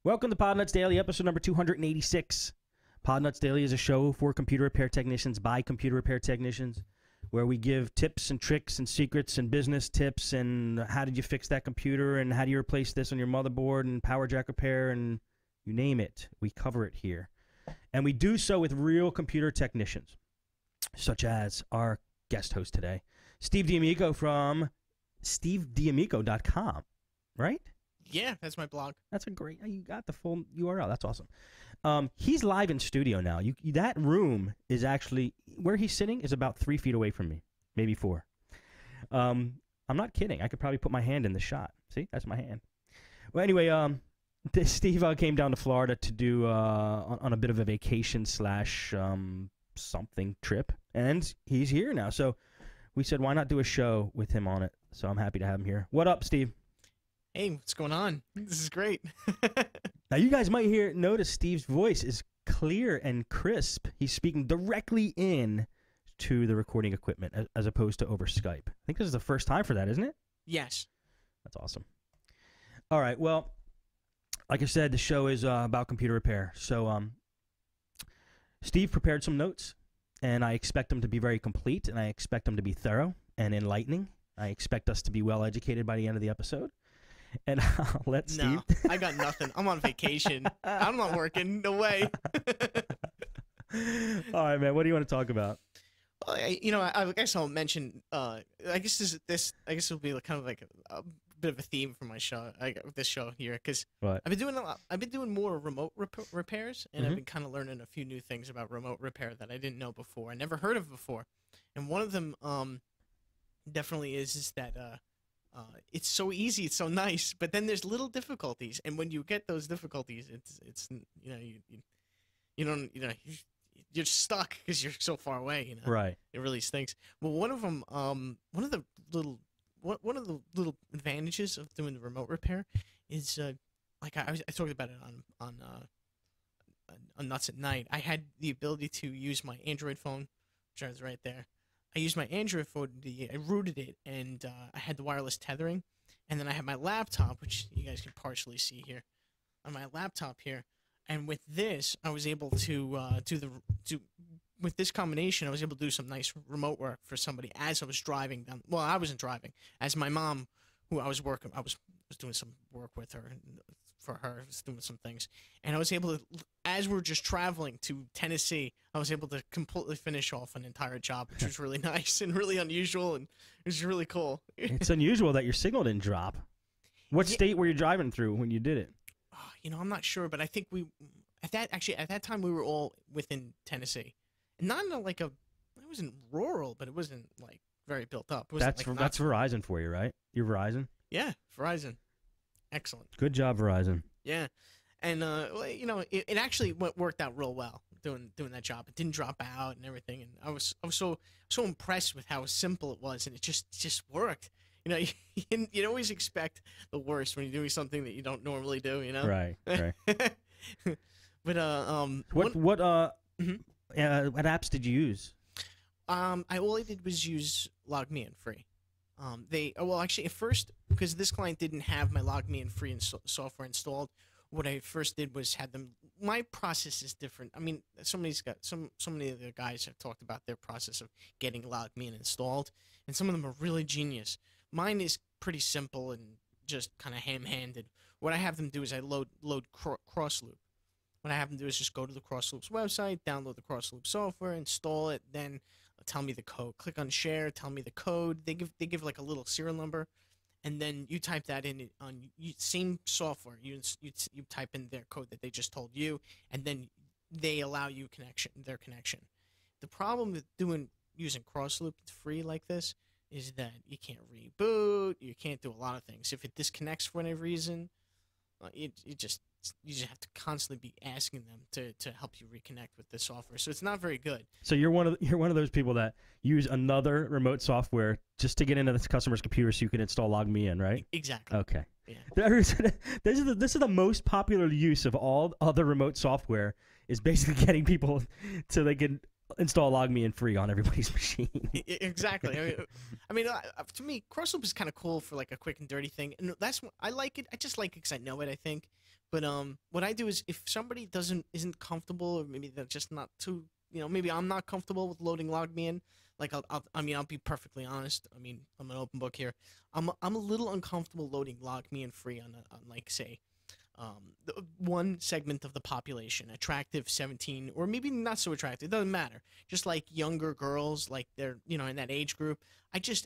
Welcome to Podnutz Daily, episode number 286. Podnutz Daily is a show for computer repair technicians by computer repair technicians, where we give tips and tricks and secrets and business tips and how did you fix that computer and how do you replace this on your motherboard and power jack repair and you name it. We cover it here. And we do so with real computer technicians, such as our guest host today, Steve D'Amico from steveD'Amico.com, right? Yeah, that's my blog. That's a great. You got the full URL. That's awesome. He's live in studio now. That room is actually where he's sitting is about 3 feet away from me, maybe 4. I'm not kidding. I could probably put my hand in the shot. See, that's my hand. Well, anyway, Steve came down to Florida to do on a bit of a vacation slash something trip, and he's here now. So we said, why not do a show with him on it? So I'm happy to have him here. What up, Steve? Hey, what's going on? This is great. Now, you guys might notice Steve's voice is clear and crisp. He's speaking directly in to the recording equipment as opposed to over Skype. I think this is the first time for that, isn't it? Yes. That's awesome. All right. Well, like I said, the show is about computer repair. So Steve prepared some notes, and I expect them to be very complete, and I expect them to be thorough and enlightening. I expect us to be well educated by the end of the episode. And I'll let Steve. No, I got nothing. I'm on vacation. I'm not working. No way. All right, man. What do you want to talk about? Well, I guess I'll mention. I guess this will be kind of like a bit of a theme for my show. This show here, because I've been doing a lot. I've been doing more remote repairs, and I've been kind of learning a few new things about remote repair that I didn't know before. I never heard of before, and one of them definitely is that. It's so easy, it's so nice, but then there's little difficulties, and when you get those difficulties, you're stuck because you're so far away. Right. It really stinks. Well, one of them, one of the little advantages of doing the remote repair is like I talked about it on Nuts at Night. I had the ability to use my Android phone, which was right there. I used my Android phone, I rooted it, and I had the wireless tethering. And then I had my laptop, which you guys can partially see here, on my laptop here. And with this, I was able to with this combination, I was able to do some nice remote work for somebody as I was driving down. Well, I wasn't driving. As my mom, who I was working, I was doing some work with her, for her, I was doing some things. And I was able to, as we're just traveling to Tennessee, I was able to completely finish off an entire job, which was really nice and really unusual, and it was really cool. It's unusual that your signal didn't drop. What state were you driving through when you did it? I'm not sure, but I think at that time we were all within Tennessee, and not in it wasn't rural, but it wasn't like very built up. That's Verizon for you, right? You're Verizon? Yeah, Verizon. Excellent. Good job, Verizon. Yeah, and it actually worked out real well doing that job. It didn't drop out and everything, and I was so impressed with how simple it was, and it just worked. You'd always expect the worst when you're doing something that you don't normally do. Right. But what apps did you use? All I did was use LogMeIn free. Actually at first, because this client didn't have my LogMeIn free software installed, what I first did was had them. My process is different. I mean, so many of the guys have talked about their process of getting LogMeIn installed, and some of them are really genius. Mine is pretty simple and just kind of ham-handed. What I have them do is I load CrossLoop. What I have them do is just go to the CrossLoop's website, download the CrossLoop software, install it, then tell me the code. Click on share, tell me the code. They give like a little serial number, and then you type that in on same software. You type in their code that they just told you, and then they allow you their connection. The problem with using CrossLoop free like this is that you can't reboot, you can't do a lot of things. If it disconnects for any reason, you just have to constantly be asking them to help you reconnect with the software. So it's not very good. So you're one of those people that use another remote software just to get into the customer's computer so you can install LogMeIn, right? Exactly. Okay. Yeah. This is the most popular use of all other remote software, is basically getting people so they can install LogMeIn free on everybody's machine. Exactly. I mean, to me, CrossLoop is kind of cool for like a quick and dirty thing, and I like it. I just like it because I know it, I think. But what I do is if somebody isn't comfortable, or maybe they're just not too, maybe I'm not comfortable with loading LogMeIn. Like I'll be perfectly honest. I mean, I'm an open book here. I'm a little uncomfortable loading LogMeIn free on like say one segment of the population, attractive 17, or maybe not so attractive, it doesn't matter, just like younger girls, like they're in that age group.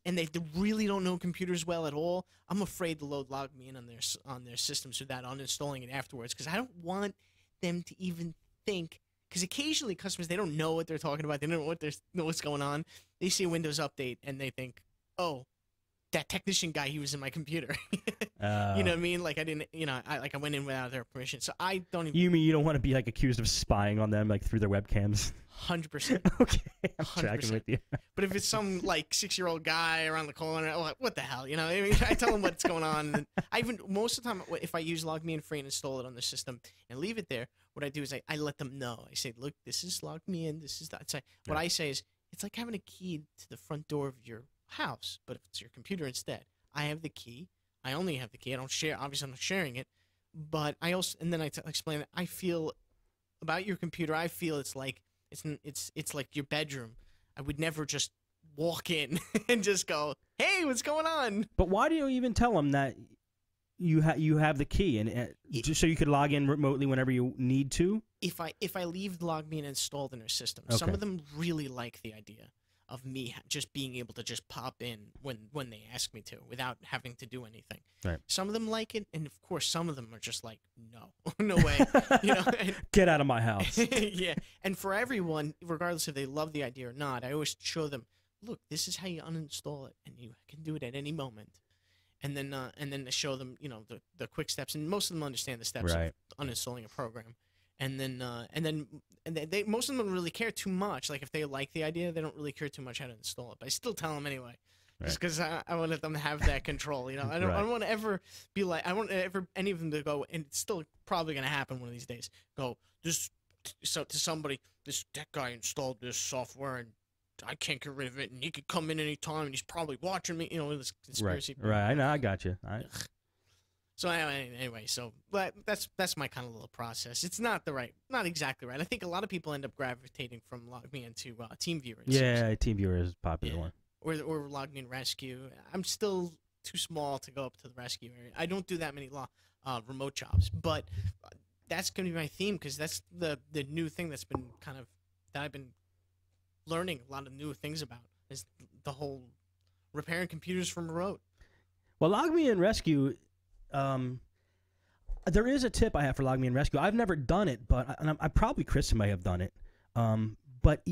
And they really don't know computers well at all. I'm afraid to load LogMeIn on their systems without uninstalling it afterwards, because I don't want them to even think. Because occasionally customers, they don't know what they're talking about, they don't know what's going on. They see a Windows update and they think, oh, that technician guy, he was in my computer. You know what I mean? Like I didn't, I went in without their permission. So I don't even. You mean you don't want to be like accused of spying on them, like through their webcams? 100%. Okay, I'm 100%. tracking with you. But if it's some like 6-year-old guy around the corner, what the hell? I mean, I tell them what's going on. And most of the time, if I use LogMeIn free and install it on the system and leave it there, what I do is I let them know. I say, look, this is LogMeIn. This is that. What I say is, it's like having a key to the front door of your house, but if it's your computer instead, I have the key. I only have the key. I don't share. Obviously, I'm not sharing it. But I also, and then I explain that I feel about your computer. I feel it's like it's like your bedroom. I would never just walk in and just go, "Hey, what's going on?" But why do you even tell them that you have the key and just so you could log in remotely whenever you need to? If I leave LogMeIn installed in their system, Okay. some of them really like the idea of me just being able to just pop in when they ask me to without having to do anything. Right. Some of them like it, and of course some of them are just like, no, no way. Get out of my house. Yeah. And for everyone, regardless if they love the idea or not, I always show them, look, this is how you uninstall it, and you can do it at any moment. And then to show them, the quick steps, and most of them understand the steps Right. of uninstalling a program. And then they most of them don't really care too much. Like if they like the idea, they don't really care too much how to install it. But I still tell them anyway, just because I want them to have that control. I don't want to ever be like, I want ever any of them to go, and it's still probably going to happen one of these days. Go to somebody, that guy installed this software and I can't get rid of it, and he could come in any time, and he's probably watching me. This conspiracy. Right. I know. I got you. So anyway, but that's my kind of little process. It's not exactly right. I think a lot of people end up gravitating from LogMeIn to TeamViewer. Yeah, TeamViewer is a popular one. Or LogMeIn Rescue. I'm still too small to go up to the rescue area. I don't do that many remote jobs, but that's going to be my theme, because that's the new thing that I've been learning a lot of new things about, is the whole repairing computers from remote. Well, LogMeIn Rescue. There is a tip I have for LogMeIn Rescue. I've never done it, but I probably Chris may have done it. But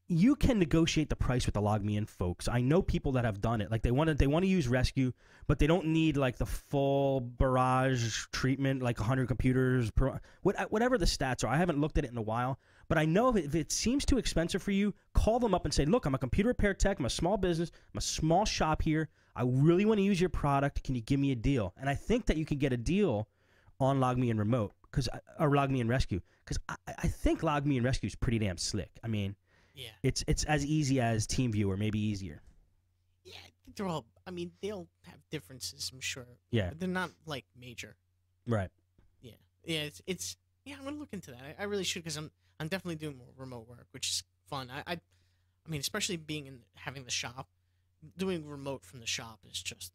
you can negotiate the price with the LogMeIn folks. I know people that have done it. Like they want to use Rescue, but they don't need like the full barrage treatment, like 100 computers per whatever the stats are. I haven't looked at it in a while, but I know if it seems too expensive for you, call them up and say, "Look, I'm a computer repair tech. I'm a small business. I'm a small shop here. I really want to use your product. Can you give me a deal?" And I think that you can get a deal on LogMeIn Remote or LogMeIn Rescue, because I think LogMeIn Rescue is pretty damn slick. I mean, yeah, it's as easy as TeamViewer, maybe easier. Yeah, I think they're all. I mean, they'll have differences, I'm sure. Yeah, but they're not like major. Right. Yeah, yeah. It's yeah. I'm gonna look into that. I really should, because I'm definitely doing more remote work, which is fun. I mean, especially having the shop. Doing remote from the shop is just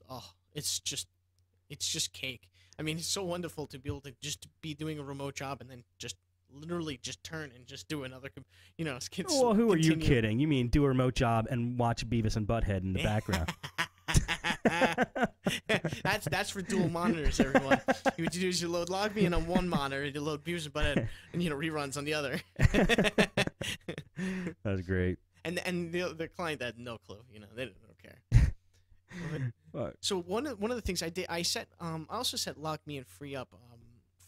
it's just cake. I mean, it's so wonderful to be able to just be doing a remote job and then just literally just turn and just do another. Well, who are you kidding? You mean do a remote job and watch Beavis and Butthead in the background? That's for dual monitors, everyone. What you do is you load LogMeIn on one monitor, you load Beavis and Butthead, and reruns on the other. That's great. And the client had no clue. They don't care. So one of the things I did, I also set LogMeIn free up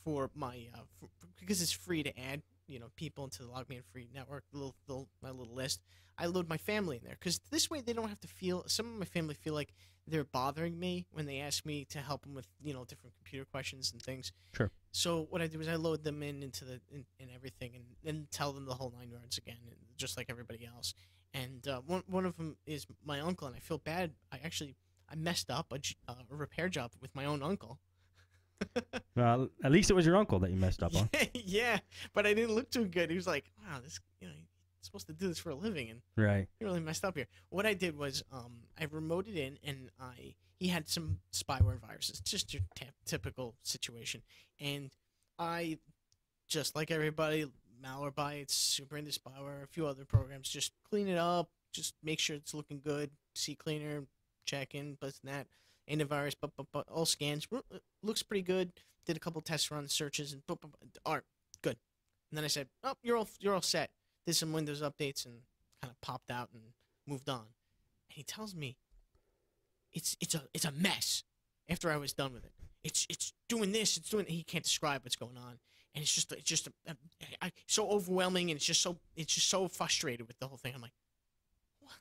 for my because it's free to add people into the LogMeIn free network, my little list. I load my family in there, because this way they don't have to feel. Some of my family feel like they're bothering me when they ask me to help them with different computer questions and things. Sure. So what I do is I load them into in everything, and then tell them the whole 9 yards again, just like everybody else. And one of them is my uncle, and I feel bad. I messed up a repair job with my own uncle. Well, at least it was your uncle that you messed up on. Yeah, but I didn't look too good. He was like, "Wow, this, you're supposed to do this for a living, and Right. you really messed up here." What I did was, I remoted in, and he had some spyware viruses, just your typical situation, and I, just like everybody, Malwarebytes, Super Into Spyware, a few other programs, just clean it up, just make sure it's looking good, CCleaner, check in, but that, antivirus, but all scans, looks pretty good. Did a couple test runs, searches, and all right, good. And then I said, "Oh, you're all set." Did some Windows updates and kind of popped out and moved on. And he tells me it's a mess. After I was done with it, it's doing this, it's doing. He can't describe what's going on, and it's just so overwhelming, and it's just so frustrated with the whole thing. I'm like, what?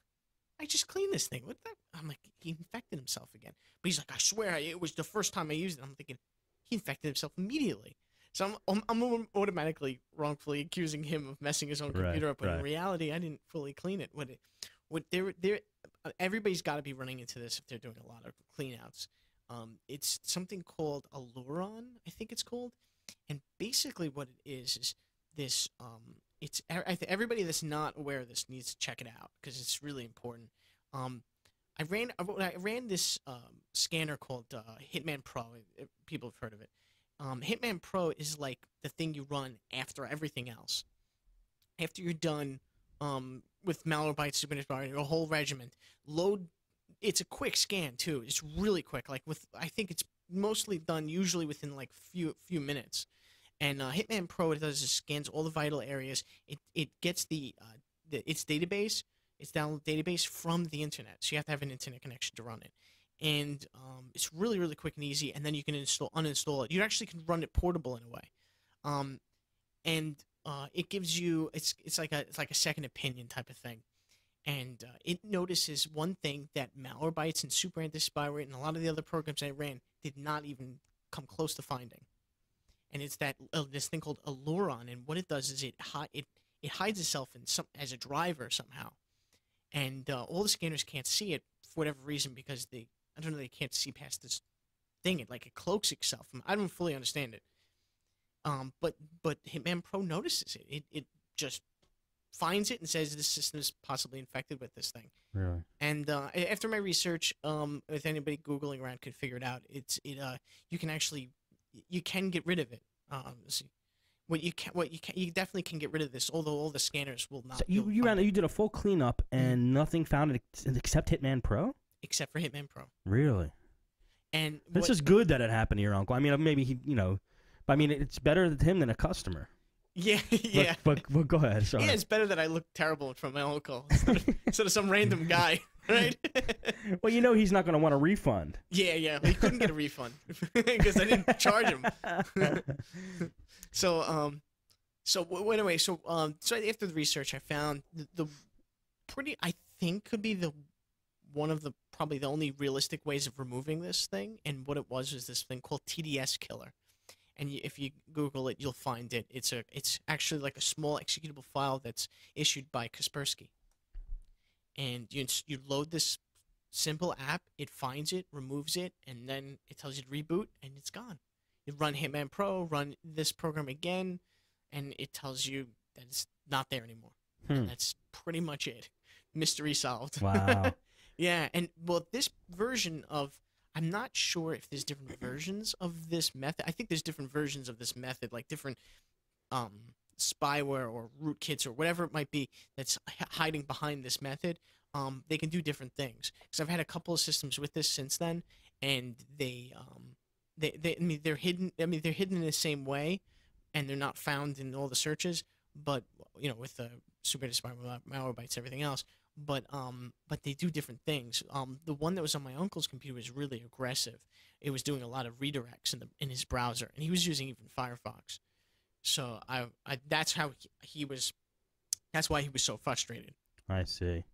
I just cleaned this thing. What the? I'm like, he infected himself again. But he's like, I swear, it was the first time I used it. I'm thinking, he infected himself immediately. So I'm automatically wrongfully accusing him of messing his own computer up. But in reality, I didn't fully clean it. Everybody's got to be running into this if they're doing a lot of cleanouts. It's something called Aluron, I think it's called. And basically what it is this. Everybody that's not aware of this needs to check it out because it's really important. I ran this scanner called Hitman Pro. People have heard of it. Hitman Pro is like the thing you run after everything else. After you're done with Malwarebytes, Super Into your whole regiment, it's a quick scan too. It's really quick. I think it's mostly done usually within like few minutes. And Hitman Pro, it does is scans all the vital areas. It gets its database. It's download database from the internet, so you have to have an internet connection to run it. And it's really, really quick and easy. And then you can uninstall it. You actually can run it portable in a way. It gives you it's like a second opinion type of thing. And it notices one thing that Malwarebytes and Super Into Spyware and a lot of the other programs I ran did not even come close to finding. And it's that this thing called Aluron. And what it does is it hides itself as a driver somehow. And all the scanners can't see it for whatever reason because they can't see past this thing. It cloaks itself. I don't fully understand it. But Hitman Pro notices it. It just finds it and says this system is possibly infected with this thing. Really? And after my research, if anybody Googling around could figure it out, you can get rid of it. You definitely can get rid of this, although all the scanners will not. So you did a full cleanup and nothing found it except Hitman Pro? Except for Hitman Pro. Really? And this is good that it happened to your uncle. I mean, maybe he, but I mean, it's better to him than a customer. Yeah, yeah. But go ahead. Sorry. Yeah, it's better that I look terrible from my uncle instead of some random guy, right? Well, he's not going to want a refund. Yeah. He couldn't get a refund because I didn't charge him. So after the research, I found I think could be one of the probably the only realistic ways of removing this thing. And what it was this thing called TDS Killer. And if you Google it, you'll find it. It's actually like a small executable file that's issued by Kaspersky. And you load this simple app, it finds it, removes it, and then it tells you to reboot, and it's gone. You run Hitman Pro, run this program again, and it tells you that it's not there anymore. And that's pretty much it. Mystery solved. Wow. Yeah, and this version of I'm not sure if there's different versions of this method. I think there's different versions of this method, like different spyware or rootkits or whatever it might be that's hiding behind this method. They can do different things. Because I've had a couple of systems with this since then, and they're hidden. I mean, they're hidden in the same way, and they're not found in all the searches. But with the Super Into Spyware, Malwarebytes, everything else. But they do different things. The one that was on my uncle's computer was really aggressive. It was doing a lot of redirects in his browser, and he was using even Firefox. So that's how he was. That's why he was so frustrated. I see.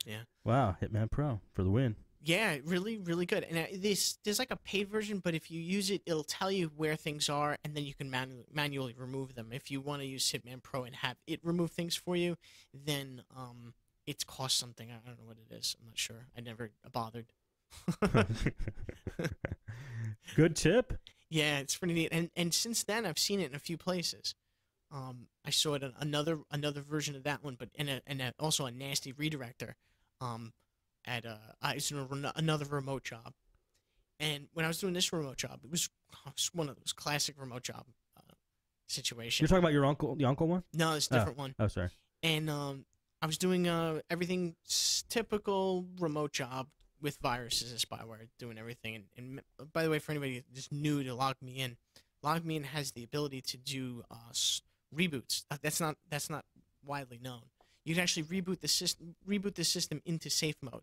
Yeah. Wow, Hitman Pro for the win. Yeah, really, really good. And there's like a paid version, but if you use it, it'll tell you where things are, and then you can manually remove them. If you want to use Hitman Pro and have it remove things for you, then it's cost something. I don't know what it is. I'm not sure. I never bothered. Good tip. Yeah, it's pretty neat. And since then, I've seen it in a few places. I saw it in another version of that one, but also a nasty redirector. At I was doing another remote job, and when I was doing this remote job, it was one of those classic remote job situations. You're talking about your uncle, the uncle one? No, it's a different one. Oh, sorry. And I was doing everything typical remote job with viruses and spyware, doing everything. And by the way, for anybody just new to Log Me In has the ability to do reboots. That's not widely known. You can actually reboot the system into safe mode.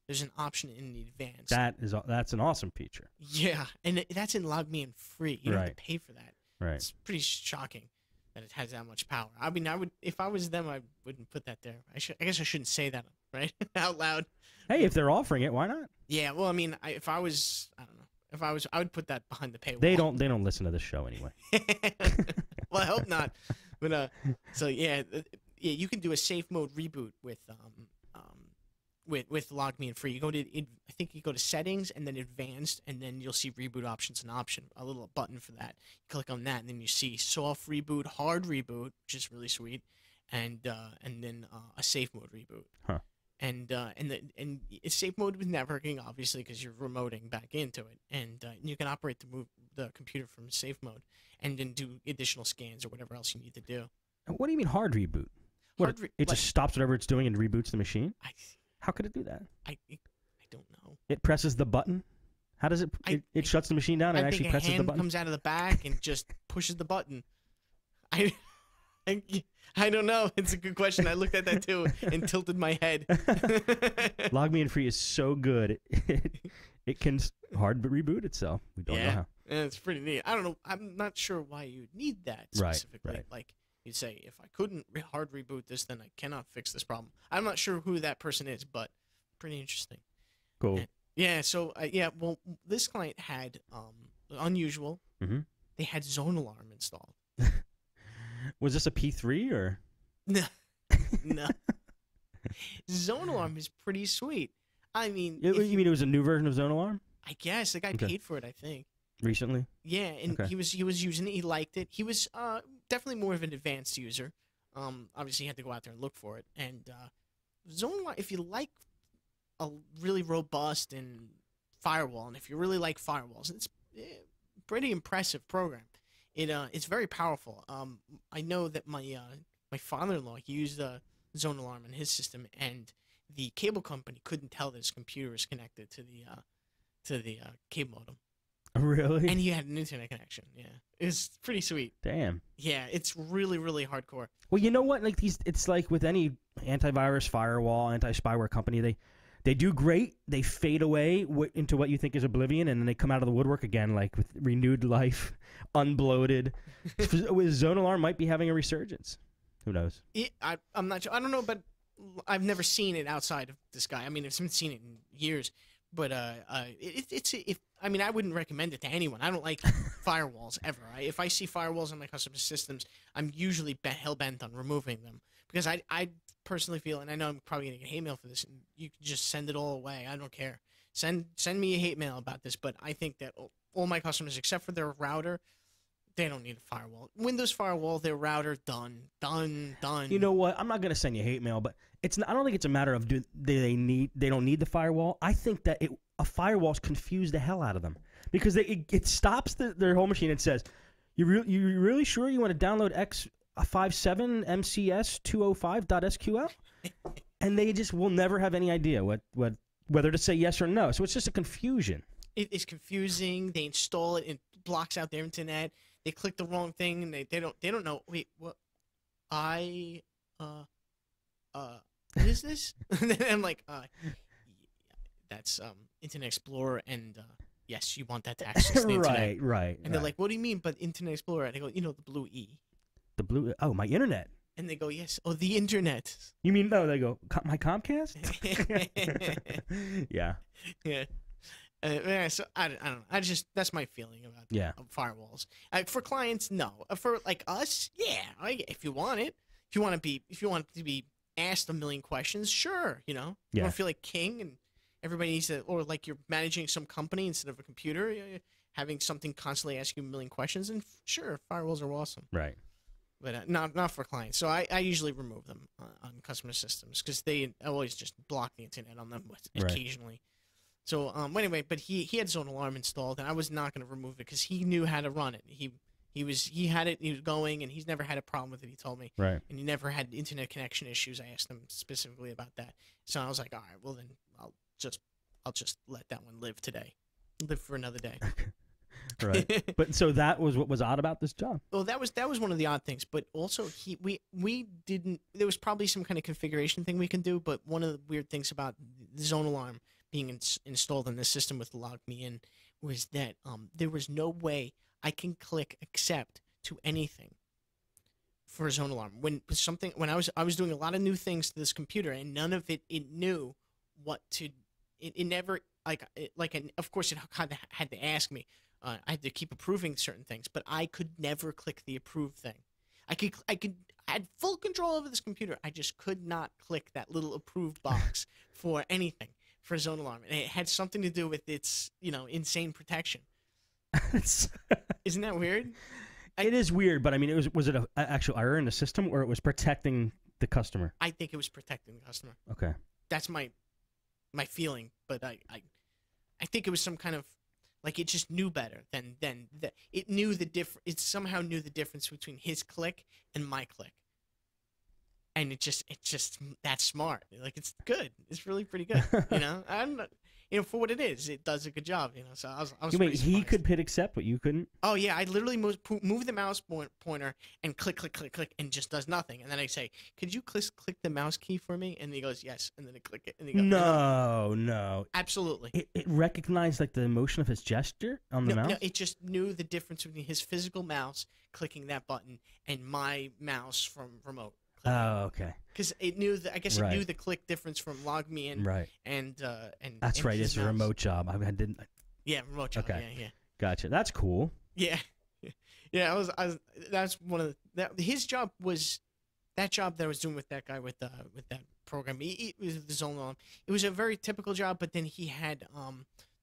There's an option in the advanced. That's an awesome feature. Yeah, and that's in Log Me In free. You don't have to pay for that. Right. It's pretty shocking that it has that much power. I mean, I would, if I was them, I wouldn't put that there. I guess I shouldn't say that, right, out loud. Hey, if they're offering it, why not? Yeah, well, I mean, if I was, I don't know. I would put that behind the paywall. They don't listen to this show anyway. Well, I hope not. But so yeah, you can do a safe mode reboot with Log Me In free. You go to I think you go to settings and then advanced, and then you'll see reboot options, a little button for that. You click on that, and then you see soft reboot, hard reboot, which is really sweet, and then a safe mode reboot. Huh. And it's safe mode with networking, obviously, because you're remoting back into it, and you can operate the computer from safe mode, and then do additional scans or whatever else you need to do. What do you mean hard reboot? It just stops whatever it's doing and reboots the machine? How could it do that? I don't know. It presses the button? How does it? It shuts the machine down and actually presses the button? I think a hand comes out of the back and just pushes the button. I don't know. It's a good question. I looked at that too and tilted my head. Log Me In free is so good. It can hard reboot itself. We don't know how. Yeah, it's pretty neat. I don't know. I'm not sure why you need that specifically. Right. Like you'd say, if I couldn't hard reboot this, then I cannot fix this problem. I'm not sure who that person is, but pretty interesting. Cool. And, yeah. So well, this client had unusual. Mm-hmm. They had Zone Alarm installed. Was this a P3 or? No. Zone Alarm is pretty sweet. I mean, you mean it was a new version of Zone Alarm? I guess the guy paid for it. I think recently. Yeah, and he was using it. He liked it. He was definitely more of an advanced user. Obviously, he had to go out there and look for it. And Zone Alarm, if you like a really robust and firewall, and if you really like firewalls, it's a pretty impressive program. It's very powerful. I know that my father-in-law, he used Zone Alarm in his system, and the cable company couldn't tell that his computer was connected to the cable modem. Really? And he had an internet connection. Yeah, it's pretty sweet. Damn. Yeah, it's really, really hardcore. Well, you know what? Like it's like with any antivirus, firewall, anti-spyware company, they do great. They fade away into what you think is oblivion, and then they come out of the woodwork again, like with renewed life, unbloated. With Zone Alarm might be having a resurgence. Who knows? I'm not sure. I don't know, but I've never seen it outside of this guy. I mean, I've seen it in years, but I mean, I wouldn't recommend it to anyone. I don't like firewalls ever. If I see firewalls on my customer systems, I'm usually hell bent on removing them because I personally feel, and I know I'm probably gonna get hate mail for this, and you can just send it all away. I don't care. Send me a hate mail about this, but I think that all my customers, except for their router, they don't need a firewall. Windows firewall, their router, done. You know what? I'm not gonna send you hate mail, but I don't think it's a matter of they don't need the firewall. I think that a firewall's confuse the hell out of them because it stops their whole machine and says, "You really sure you want to download X57 MCS 205.SQL?" And they just will never have any idea whether to say yes or no. So it's just a confusion. It is confusing. They install it. It blocks out their internet. They click the wrong thing, and they don't know. Wait, what? What is this? And I'm like, that's Internet Explorer, and yes, you want that to access the internet. Right. And they're like, what do you mean, but Internet Explorer? And I go, the blue E. The blue? Oh, my internet. And they go, yes. Oh, the internet. You mean no? They go, my Comcast. Yeah. Yeah. So I don't know. That's my feeling about firewalls. For clients, no. For like us, yeah. If you want it, if you want to be asked a million questions, sure. You want to feel like king, and everybody needs to, or like you're managing some company instead of a computer. having something constantly ask you a million questions. And sure, firewalls are awesome, Right. but not for clients. So I usually remove them on customer systems because they always just block the internet on them occasionally. So anyway, but he had Zone Alarm installed, and I was not going to remove it because he knew how to run it. He had it. He was going, and he's never had a problem with it. He told me, Right. and he never had internet connection issues. I asked him specifically about that. So I was like, all right, well then I'll just let that one live today, live for another day. Right. But so that was what was odd about this job. Well, that was one of the odd things. But also we didn't. There was probably some kind of configuration thing we can do. But one of the weird things about the Zone Alarm being installed in the system with Log Me In was that there was no way I can click accept to anything for a Zone Alarm. When I was doing a lot of new things to this computer, and none of it knew what to. It never of course it kind of had to ask me. I had to keep approving certain things, but I could never click the approve thing. I had full control over this computer. I just could not click that little approve box for anything for Zone Alarm, and it had something to do with its insane protection. Isn't that weird? It is weird, but I mean, was it an actual error in the system, or it was protecting the customer? I think it was protecting the customer. Okay, that's my feeling, but I think it was some kind of like it just knew better than it knew the it somehow knew the difference between his click and my click, and it just that's smart. Like it's good. It's really pretty good. I'm not. For what it is, it does a good job. So I was. You mean he could hit accept, but you couldn't? Oh yeah, I literally move the mouse pointer and click, and just does nothing. And then I say, "Could you click the mouse key for me?" And he goes, "Yes." And then I click it, and he goes, "No, absolutely." It recognized like the motion of his gesture on the mouse. No, it just knew the difference between his physical mouse clicking that button and my mouse from remote. Oh, okay. Because it knew I guess it knew the click difference from Log Me In. Right. And that's right. It's mouse. a remote job. I didn't. Yeah, remote job. Okay. Yeah. Gotcha. That's cool. Yeah. I was. That's one of his job was that job that I was doing with that guy with that program. It was the Zone Alarm. It was a very typical job, but then he had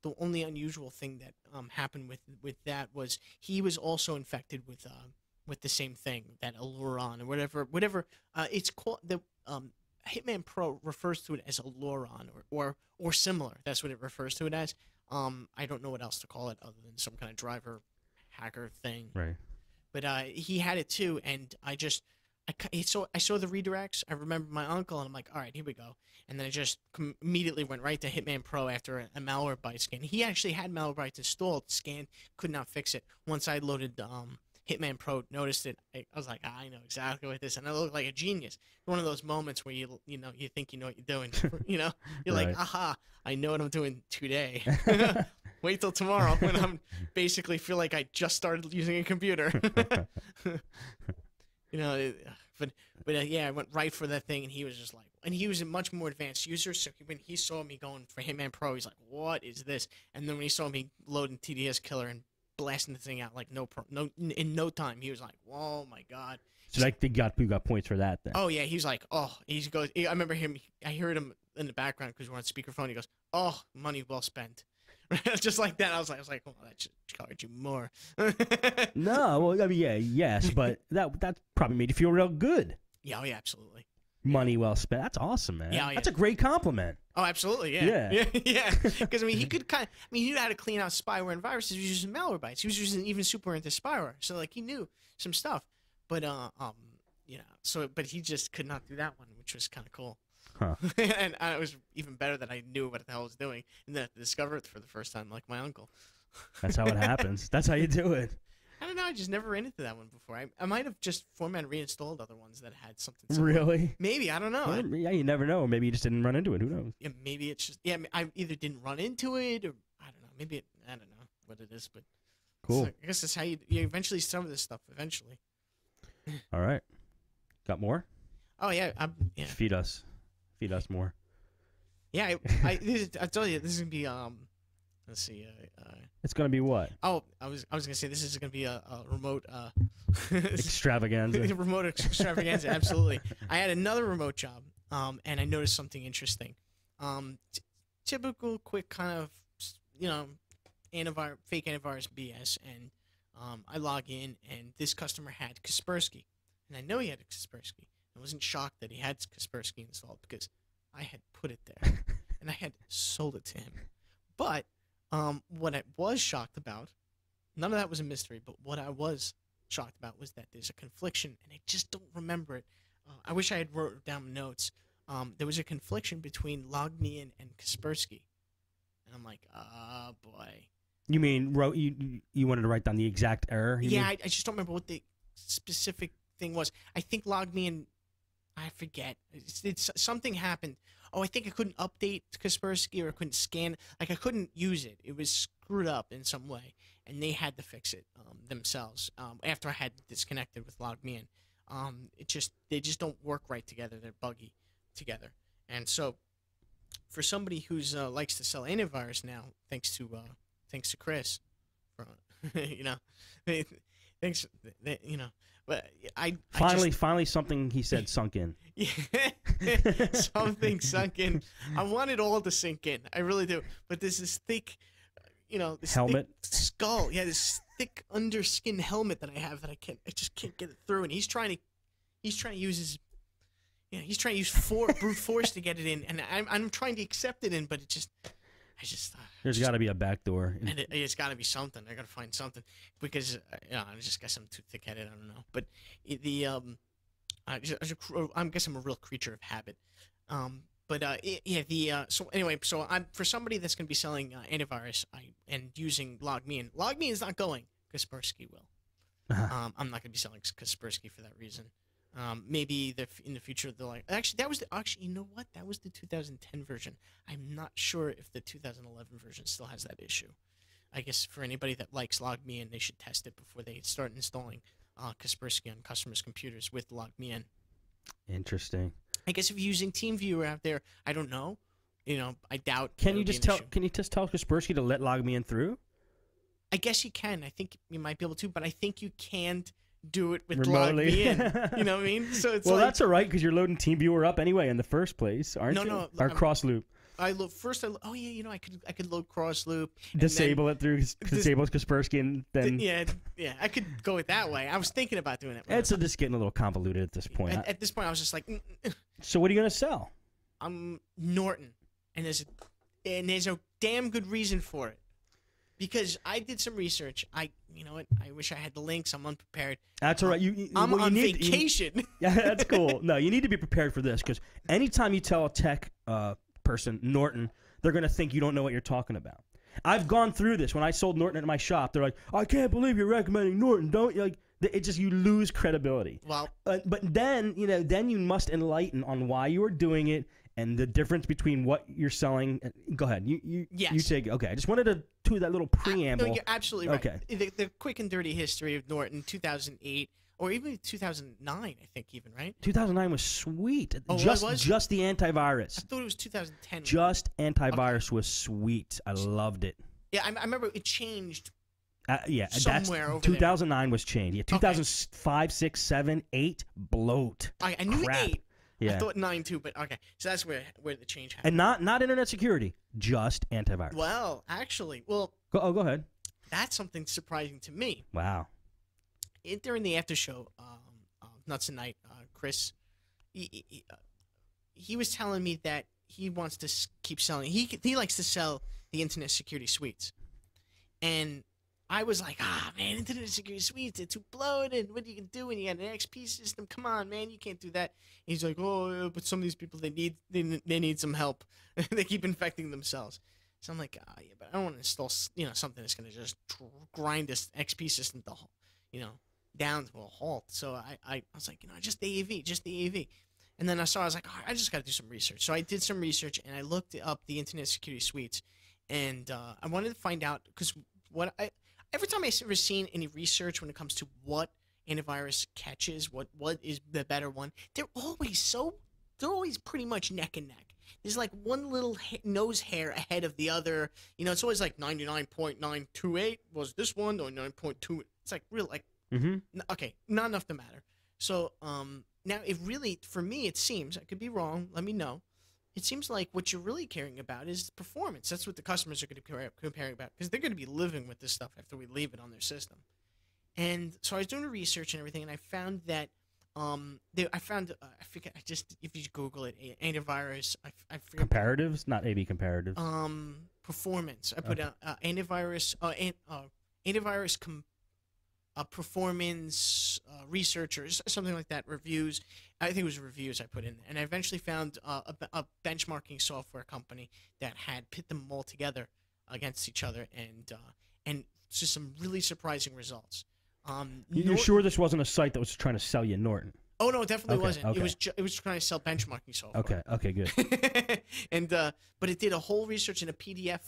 the only unusual thing that happened with that was he was also infected with the same thing, that Aluron or whatever it's called. The Hitman Pro refers to it as Aluron or similar. That's what it refers to it as. I don't know what else to call it other than some kind of driver hacker thing. Right. But he had it too, and I saw the redirects. I remember my uncle, and I'm like, all right, here we go. And then I just immediately went right to Hitman Pro after a Malwarebytes scan. He actually had Malwarebytes installed, scanned, could not fix it. Once I loaded Hitman Pro, noticed it. I was like, I know exactly what this, and I look like a genius. One of those moments where you think you know what you're doing. You're right. like, aha, I know what I'm doing today. Wait till tomorrow when I'm basically feel like I just started using a computer. But yeah, I went right for that thing, and he was just like, and he was a much more advanced user. So when he saw me going for Hitman Pro, he's like, "What is this?" And then when he saw me loading TDS Killer and blasting the thing out like in no time, he was like, "Oh my god!" So like you got points for that then. Oh yeah, he's like, "Oh," I remember him. I heard him in the background because we're on speakerphone. He goes, "Oh, money well spent." Just like that, I was like, "Oh, that should charge you more." No, well, I mean, yes, but that probably made you feel real good. Yeah, oh yeah, absolutely. Money well spent. That's awesome, man. Yeah, that's a great compliment. Oh, absolutely, yeah. Because I mean, he could he knew how to clean out spyware and viruses. He was using Malwarebytes. He was using even super into spyware, so like he knew some stuff. But but he just could not do that one, which was kind of cool. Huh. And it was even better that I knew what the hell I was doing and then I discovered it for the first time, like my uncle. That's how it happens. That's how you do it. I don't know. I just never ran into that one before. I might have just format reinstalled other ones that had something similar. Really? Maybe. I don't know. Well, yeah, you never know. Maybe you just didn't run into it. Who knows? Yeah, maybe it's just I either didn't run into it or I don't know. Maybe I don't know what it is, but cool. I guess that's how you eventually discover this stuff. Eventually. All right. Got more? Oh yeah. Yeah. Feed us more. Yeah. I tell you, this is gonna be let's see. It's gonna be what? Oh, I was gonna say this is gonna be a remote extravaganza. Remote extravaganza, absolutely. I had another remote job, and I noticed something interesting. Typical, quick kind of, fake antivirus BS, and I log in, and this customer had Kaspersky, and I know he had a Kaspersky. I wasn't shocked that he had Kaspersky installed because I had put it there, and I had sold it to him. But what I was shocked about, none of that was a mystery, but what I was shocked about was that there's a confliction, and I just don't remember it. I wish I had wrote down notes. There was a confliction between LogMeIn and Kaspersky, and I'm like, oh boy. You mean you wanted to write down the exact error? Yeah, I just don't remember what the specific thing was. I think LogMeIn, I forget. It's something happened. Oh, I think I couldn't update Kaspersky, or I couldn't scan. Like, I couldn't use it. It was screwed up in some way, and they had to fix it themselves after I had disconnected with LogMeIn. They just don't work right together. They're buggy together. And so, for somebody who's likes to sell antivirus now, thanks to Chris, for, thanks, but finally something he said sunk in. Yeah, something sunk in. I want it all to sink in. I really do. But there's this thick, this helmet, thick skull. Yeah, this thick underskin helmet that I have that I just can't get it through. And he's trying to use his, he's trying to use brute force to get it in, and I'm trying to accept it in, but there's got to be a back door. And it's got to be something. I got to find something because I just guess I'm too thick-headed. I don't know, but I guess I'm a real creature of habit. So anyway, so for somebody that's going to be selling antivirus and using LogMeIn. LogMeIn is not going. Kaspersky will. I'm not going to be selling Kaspersky for that reason. Maybe in the future they'll actually you know what, that was the 2010 version. I'm not sure if the 2011 version still has that issue. I guess for anybody that likes LogMeIn, they should test it before they start installing Kaspersky on customers' computers with LogMeIn. Interesting. I guess if you're using TeamViewer out there, I don't know. I doubt. Can you just tell Kaspersky to let LogMeIn through? I guess you can. I think you might be able to, but I think you can't do it with remotely. LogMeIn. You know what I mean? So it's that's all right because you're loading TeamViewer up anyway in the first place, aren't you? No. Or cross loop. I could load cross loop. Disable it through disable Kaspersky and then yeah. I could go it that way. I was thinking about doing it. It's just getting a little convoluted at this point. At this point, I was just like. So what are you gonna sell? Norton, and there's a damn good reason for it. Because I did some research. You know what? I wish I had the links. I'm unprepared. That's all right. I'm on vacation. Yeah, that's cool. No, you need to be prepared for this because anytime you tell a tech person Norton, they're gonna think you don't know what you're talking about. I've gone through this when I sold Norton at my shop. They're like, "I can't believe you're recommending Norton." Don't you? Like, it just you lose credibility. Well, but then you must enlighten on why you are doing it. And the difference between what you're selling. Go ahead. You take. Okay. I just wanted to do that little preamble. No, you're absolutely right. Okay. The quick and dirty history of Norton, 2008 or even 2009, I think, even right. 2009 was sweet. Oh, just the antivirus. I thought it was 2010. Just antivirus was sweet. I loved it. Yeah, I remember it changed. Somewhere over 2009 was changed. Yeah, 2005, 6, 7, 8, bloat. I knew Crap. 8. Yeah. I thought 9 too, but okay. So that's where the change happened. And not internet security, just antivirus. Well, actually, go ahead. That's something surprising to me. Wow. During the after show, Nuts and Night, Chris, he was telling me that he wants to keep selling. He likes to sell the internet security suites, and I was like, man, internet security suites, they're too bloated. What are you going to do when you got an XP system? Come on, man, you can't do that. And he's like, oh, but some of these people, they need some help. They keep infecting themselves. So I'm like, yeah, but I don't want to install, something that's going to just grind this XP system down to a halt. So I was like, just the AV. And then I was like, I just got to do some research. So I did some research, and I looked up the internet security suites, and I wanted to find out, because every time I've ever seen any research when it comes to what antivirus catches, what is the better one, they're always pretty much neck and neck. There's like one little nose hair ahead of the other. It's always like 99.928 was this one, or 9.2. It's like real, like, okay, not enough to matter. So now it really, for me, it seems, I could be wrong, let me know, it seems like what you're really caring about is performance. That's what the customers are going to be comparing about, because they're going to be living with this stuff after we leave it on their system. And so I was doing the research and everything, and I found that I forget, if you Google it, antivirus, I forget. Comparatives, not A/B comparatives. Performance. I put antivirus, performance researchers, something like that, reviews. I think it was reviews I put in, and I eventually found a benchmarking software company that had pit them all together against each other, and just some really surprising results. You're sure this wasn't a site that was trying to sell you Norton? Oh no, it definitely wasn't. Okay. It was trying to sell benchmarking software. Okay, good. And but it did a whole research in a PDF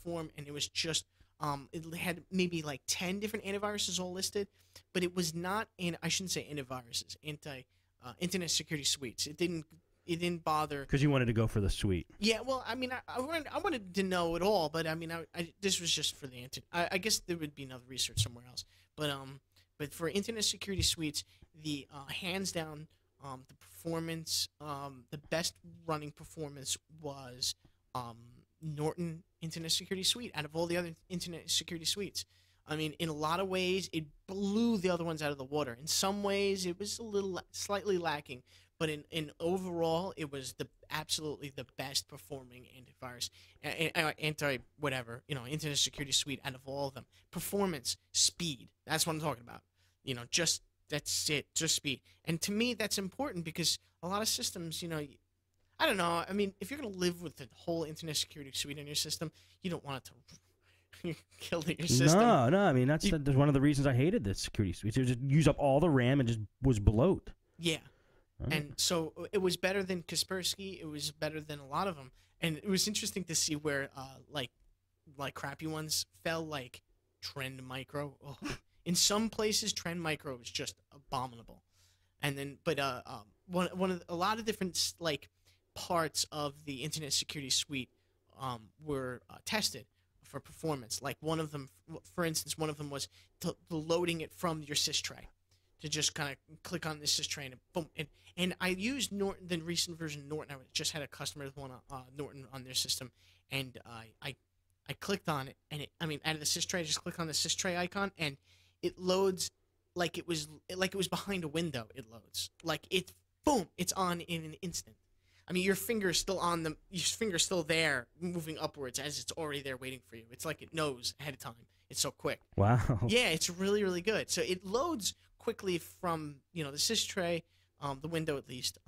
form, and it was just it had maybe like 10 different antiviruses all listed, but it was not I shouldn't say antiviruses, internet security suites. It didn't bother, because you wanted to go for the suite. Yeah, well, I mean, I wanted to know it all, but I mean, this was just for the internet. I guess there would be another research somewhere else, but for internet security suites, the hands down, the performance, the best running performance was Norton Internet Security Suite out of all the other internet security suites. I mean, in a lot of ways, it blew the other ones out of the water. In some ways, it was slightly lacking, but in overall, it was absolutely the best performing antivirus, internet security suite out of all of them. Performance, speed, that's what I'm talking about. That's it, just speed. And to me, that's important, because a lot of systems, I don't know. I mean, if you're going to live with the whole internet security suite in your system, you don't want it to kill your system. No. I mean, that's one of the reasons I hated the security suite. It just use up all the RAM and just was bloat. Yeah. And so it was better than Kaspersky. It was better than a lot of them. And it was interesting to see where, like crappy ones fell, like Trend Micro. Oh. In some places, Trend Micro is just abominable. And then, but a lot of different parts of the Internet Security Suite were tested for performance. Like one of them, for instance, was the loading it from your sys tray, to just kind of click on the sys tray and boom. And I used Norton, the recent version of Norton. I just had a customer with Norton on their system, and I clicked on it, and out of the sys tray, I just click on the sys tray icon, and it loads like it was behind a window. It loads like it's on in an instant. I mean, your finger's still still there, moving upwards as it's already there waiting for you. It's like it knows ahead of time. It's so quick. Wow. Yeah, it's really, really good. So it loads quickly from the sys tray, the window at least.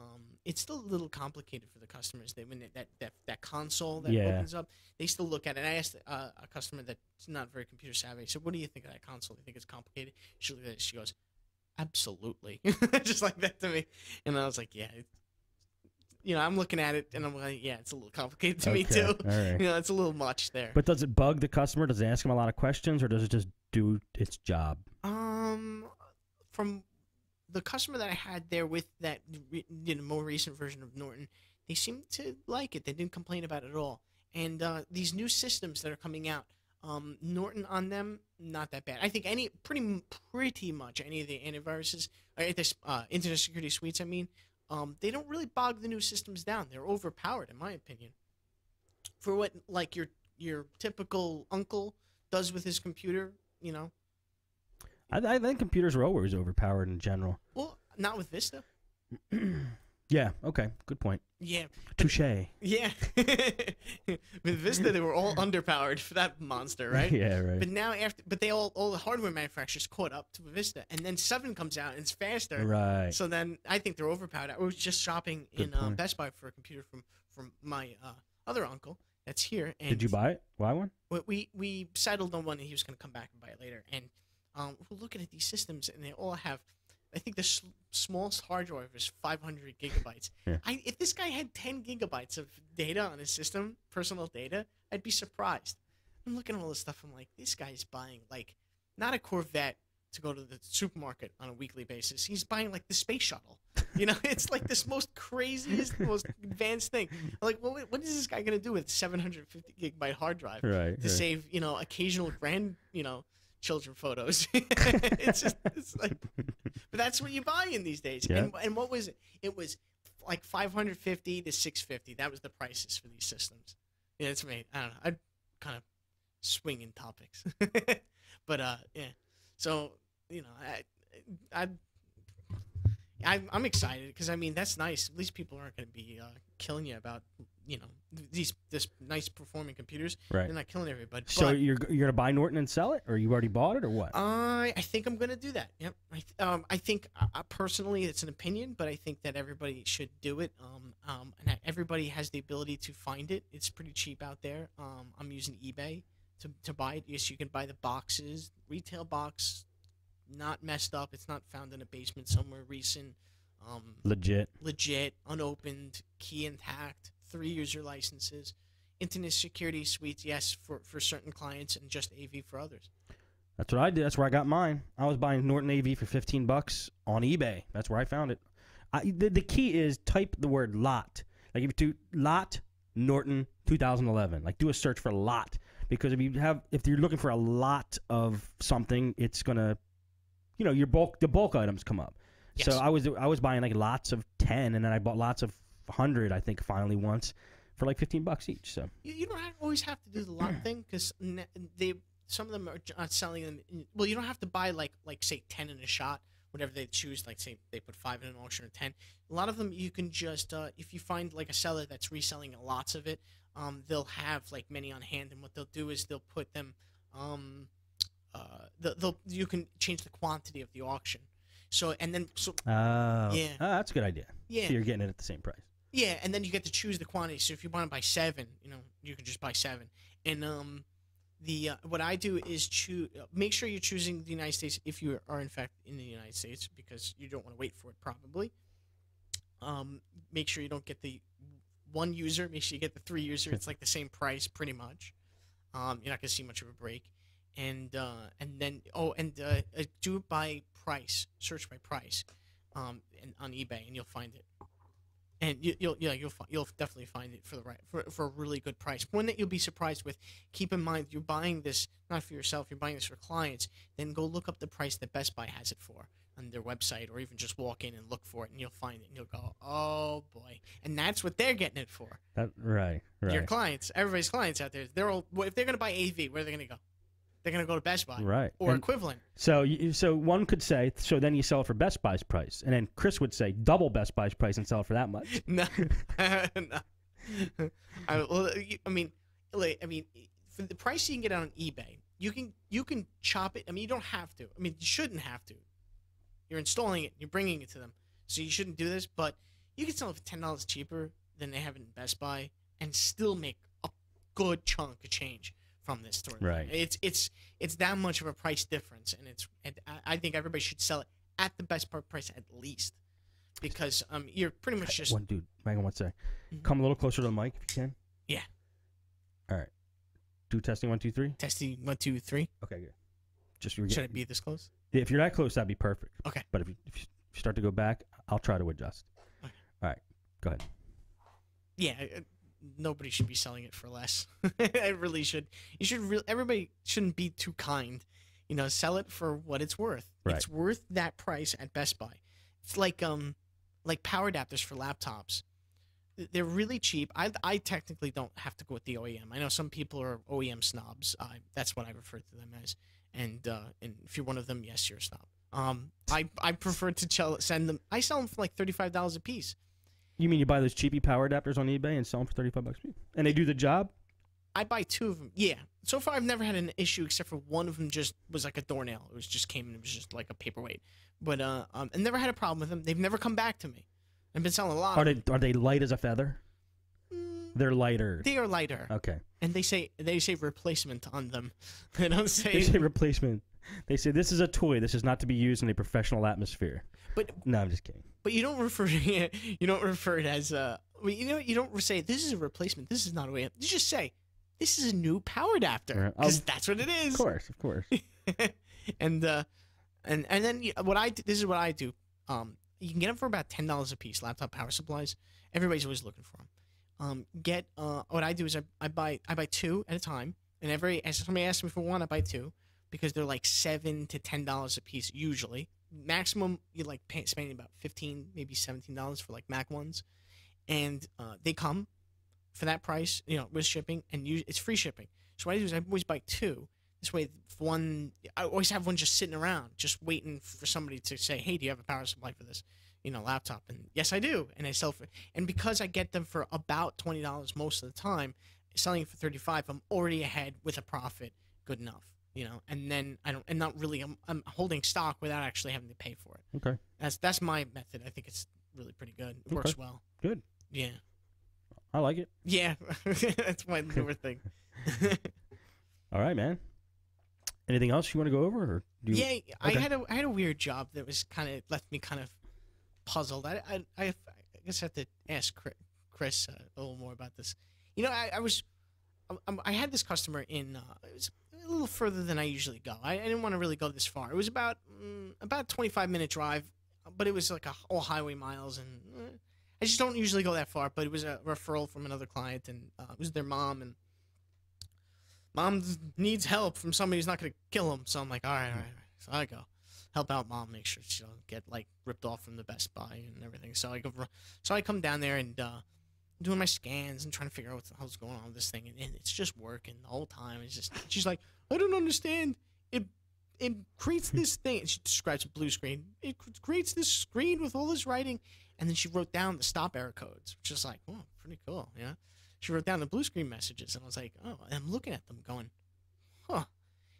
It's still a little complicated for the customers. When that console that opens up, they still look at it. And I asked a customer that's not very computer savvy. I said, "What do you think of that console? Do you think it's complicated?" She looked at it. She goes, "Absolutely," just like that to me. And I was like, "Yeah." I'm looking at it, and I'm like, yeah, it's a little complicated to me, too. All right. It's a little much there. But does it bug the customer? Does it ask him a lot of questions, or does it just do its job? From the customer that I had there with that more recent version of Norton, they seemed to like it. They didn't complain about it at all. And these new systems that are coming out, Norton on them, not that bad. I think pretty much any of the antiviruses, internet security suites, they don't really bog the new systems down. They're overpowered, in my opinion. For what, like, your typical uncle does with his computer, I think computers are always overpowered in general. Well, not with Vista. Yeah, okay, good point. Yeah. Touché. Yeah. With Vista, they were all underpowered for that monster, right? Yeah, right. But now, all the hardware manufacturers caught up to Vista, and then 7 comes out, and it's faster. Right. So then I think they're overpowered. I was just shopping in Best Buy for a computer from my other uncle that's here. And did you buy one? We settled on one, and he was going to come back and buy it later. And we're looking at these systems, and they all have, I think the smallest hard drive is 500 gigabytes. Yeah. If this guy had 10 gigabytes of data on his system, personal data, I'd be surprised. I'm looking at all this stuff. I'm like, this guy's buying, like, not a Corvette to go to the supermarket on a weekly basis. He's buying, like, the space shuttle. It's like this most craziest, most advanced thing. I'm like, well, what is this guy going to do with 750 gigabyte hard drive to save, occasional children photos? It's like, but that's what you buy in these days. Yeah. And what was it? It was like 550 to 650. That was the prices for these systems. Yeah, it's me. I don't know. I'd kind of swing in topics, but yeah. So I'm excited because I mean that's nice. At least people aren't going to be killing you about this nice performing computers. Right. They're not killing everybody. So but you're gonna buy Norton and sell it, or you already bought it, or what? I think I'm going to do that. Yep. I think personally it's an opinion, but I think that everybody should do it. And everybody has the ability to find it. It's pretty cheap out there. I'm using eBay to buy it. Yes, you can buy the boxes, retail box. Not messed up. It's not found in a basement somewhere recent. Legit, unopened, key intact, 3 user licenses, internet security suites. Yes, for certain clients, and just AV for others. That's what I did. That's where I got mine. I was buying Norton AV for $15 on eBay. That's where I found it. The key is type the word lot. Like if you do lot Norton 2011, like do a search for lot, because if you're looking for a lot of something, it's gonna the bulk items come up. Yes. So I was buying like lots of 10, and then I bought lots of 100. I think finally once for like $15 each. So you don't always have to do the lot thing because some of them are selling them. Well, you don't have to buy like say 10 in a shot, whatever they choose. Like say they put 5 in an auction or 10. A lot of them you can just if you find like a seller that's reselling lots of it, they'll have like many on hand, and what they'll do is they'll put them. You can change the quantity of the auction. Yeah. That's a good idea. Yeah. So you're getting it at the same price. Yeah, and then you get to choose the quantity. So if you want to buy 7, you can just buy 7. And what I do is make sure you're choosing the United States if you are in fact in the United States, because you don't want to wait for it probably. Make sure you don't get the 1 user. Make sure you get the 3 user. It's like the same price pretty much. You're not going to see much of a break. And then do it by price. Search by price, and on eBay, and you'll find it. And you'll definitely find it for a really good price. One that you'll be surprised with. Keep in mind, you're buying this not for yourself. You're buying this for clients. Then go look up the price that Best Buy has it for on their website, or even just walk in and look for it, and you'll find it, and you'll go, oh boy, and that's what they're getting it for. Right. Your clients, everybody's clients out there, if they're going to buy AV, where are they going to go? They're going to go to Best Buy. Right. Or equivalent. So one could say, so then you sell it for Best Buy's price. And then Chris would say, double Best Buy's price and sell it for that much. No. No. I mean, for the price you can get on eBay, you can chop it. I mean, you don't have to. I mean, you shouldn't have to. You're installing it. You're bringing it to them. So you shouldn't do this. But you can sell it for $10 cheaper than they have it in Best Buy and still make a good chunk of change from this store. Right. It's that much of a price difference, and I think everybody should sell it at the best price at least, because you're pretty much just one dude. Hang on one sec. Come a little closer to the mic if you can. Yeah. All right. Do testing 1 2 3. Testing 1 2 3. Okay, good. Should it be this close? Yeah, if you're that close, that'd be perfect. Okay. But if you start to go back, I'll try to adjust. Okay. All right. Go ahead. Yeah. Nobody should be selling it for less. I really should. Everybody shouldn't be too kind. Sell it for what it's worth. Right. It's worth that price at Best Buy. It's like power adapters for laptops. They're really cheap. I technically don't have to go with the OEM. I know some people are OEM snobs. That's what I refer to them as. And if you're one of them, yes, you're a snob. I prefer to send them. I sell them for like $35 a piece. You mean you buy those cheapy power adapters on eBay and sell them for $35 a piece? And they do the job? I buy 2 of them. Yeah. So far, I've never had an issue except for one of them just was like a doornail. It was just like a paperweight. But I never had a problem with them. They've never come back to me. I've been selling a lot. Are they light as a feather? They're lighter. They are lighter. Okay. And they say replacement on them. They don't say. They say replacement. They say this is a toy. This is not to be used in a professional atmosphere. But no, I'm just kidding. But you don't refer it as you don't say this is a replacement. This is not a way. You just say this is a new power adapter because that's what it is. Of course. and then this is what I do. You can get them for about $10 a piece. Laptop power supplies. Everybody's always looking for them. What I do is I buy 2 at a time, and as somebody asks me for one, I buy 2 because they're like $7 to $10 a piece usually. maximum you like spending about $15, maybe $17 for like Mac ones, and they come for that price, with shipping, and it's free shipping. So what I do is I always buy two. This way, I always have one just sitting around, just waiting for somebody to say, "Hey, do you have a power supply for this, laptop?" And yes, I do. And I sell and because I get them for about $20 most of the time, selling it for $35, I'm already ahead with a profit, good enough, And then I'm holding stock without actually having to pay for it. Okay. That's my method. I think it's really pretty good. It works well. Good. Yeah. I like it. Yeah, that's my newer thing. All right, man. Anything else you want to go over? Or okay. I had a weird job that was left me kind of puzzled. I guess I have to ask Chris a little more about this. I had this customer in. It was a little further than I usually go. I didn't want to really go this far. It was about a 25-minute drive, but it was like all highway miles, and I just don't usually go that far. But it was a referral from another client, and it was their mom, and mom needs help from somebody who's not going to kill him. So I'm like, all right. So I go help out mom, make sure she don't get like ripped off from the Best Buy and everything. So I come down there and doing my scans and trying to figure out what the hell's going on with this thing, and it's just working the whole time. It's just, she's like, I don't understand. It creates this thing, and she describes a blue screen. It creates this screen with all this writing, and then she wrote down the stop error codes, which is like, oh, pretty cool, yeah. She wrote down the blue screen messages, and I was like, oh, and I'm looking at them going, huh,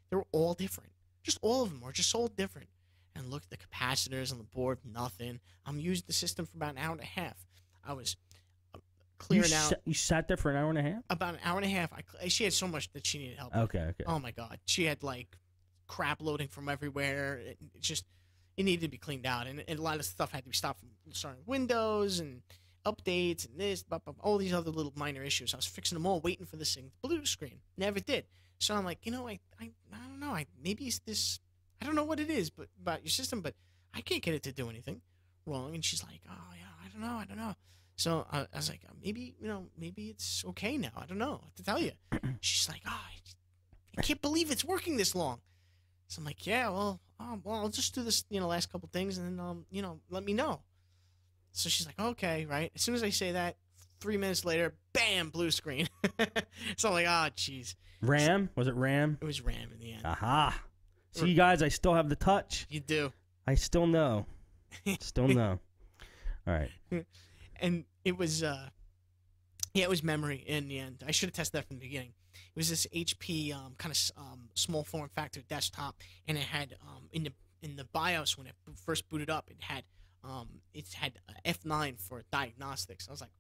they were all different. Just all of them were just all different. And look at the capacitors on the board, nothing. I'm using the system for about an hour and a half. I was clearing out. You sat there for an hour and a half? About an hour and a half. She had so much that she needed help. Okay. Oh my God. She had like crap loading from everywhere. It needed to be cleaned out. And a lot of stuff had to be stopped from starting Windows and updates and this, all these other little minor issues. I was fixing them all, waiting for this thing, blue screen. Never did. So I'm like, I don't know. Maybe it's this. I don't know what it is, but about your system, but I can't get it to do anything wrong. And she's like, oh yeah, I don't know. So I was like, maybe it's okay now. I don't know what to tell you. She's like, oh, I can't believe it's working this long. So I'm like, yeah, well, I'll just do this, last couple things, and then let me know. So she's like, okay, right. As soon as I say that, 3 minutes later, bam, blue screen. So I'm like, oh, jeez. RAM? Was it RAM? It was RAM in the end. Aha. See, guys, I still have the touch. You do. I still know. Still know. All right. And it was, it was memory in the end. I should have tested that from the beginning. It was this HP kind of small form factor desktop, and it had in the BIOS when it first booted up, it had F9 for diagnostics. I was like,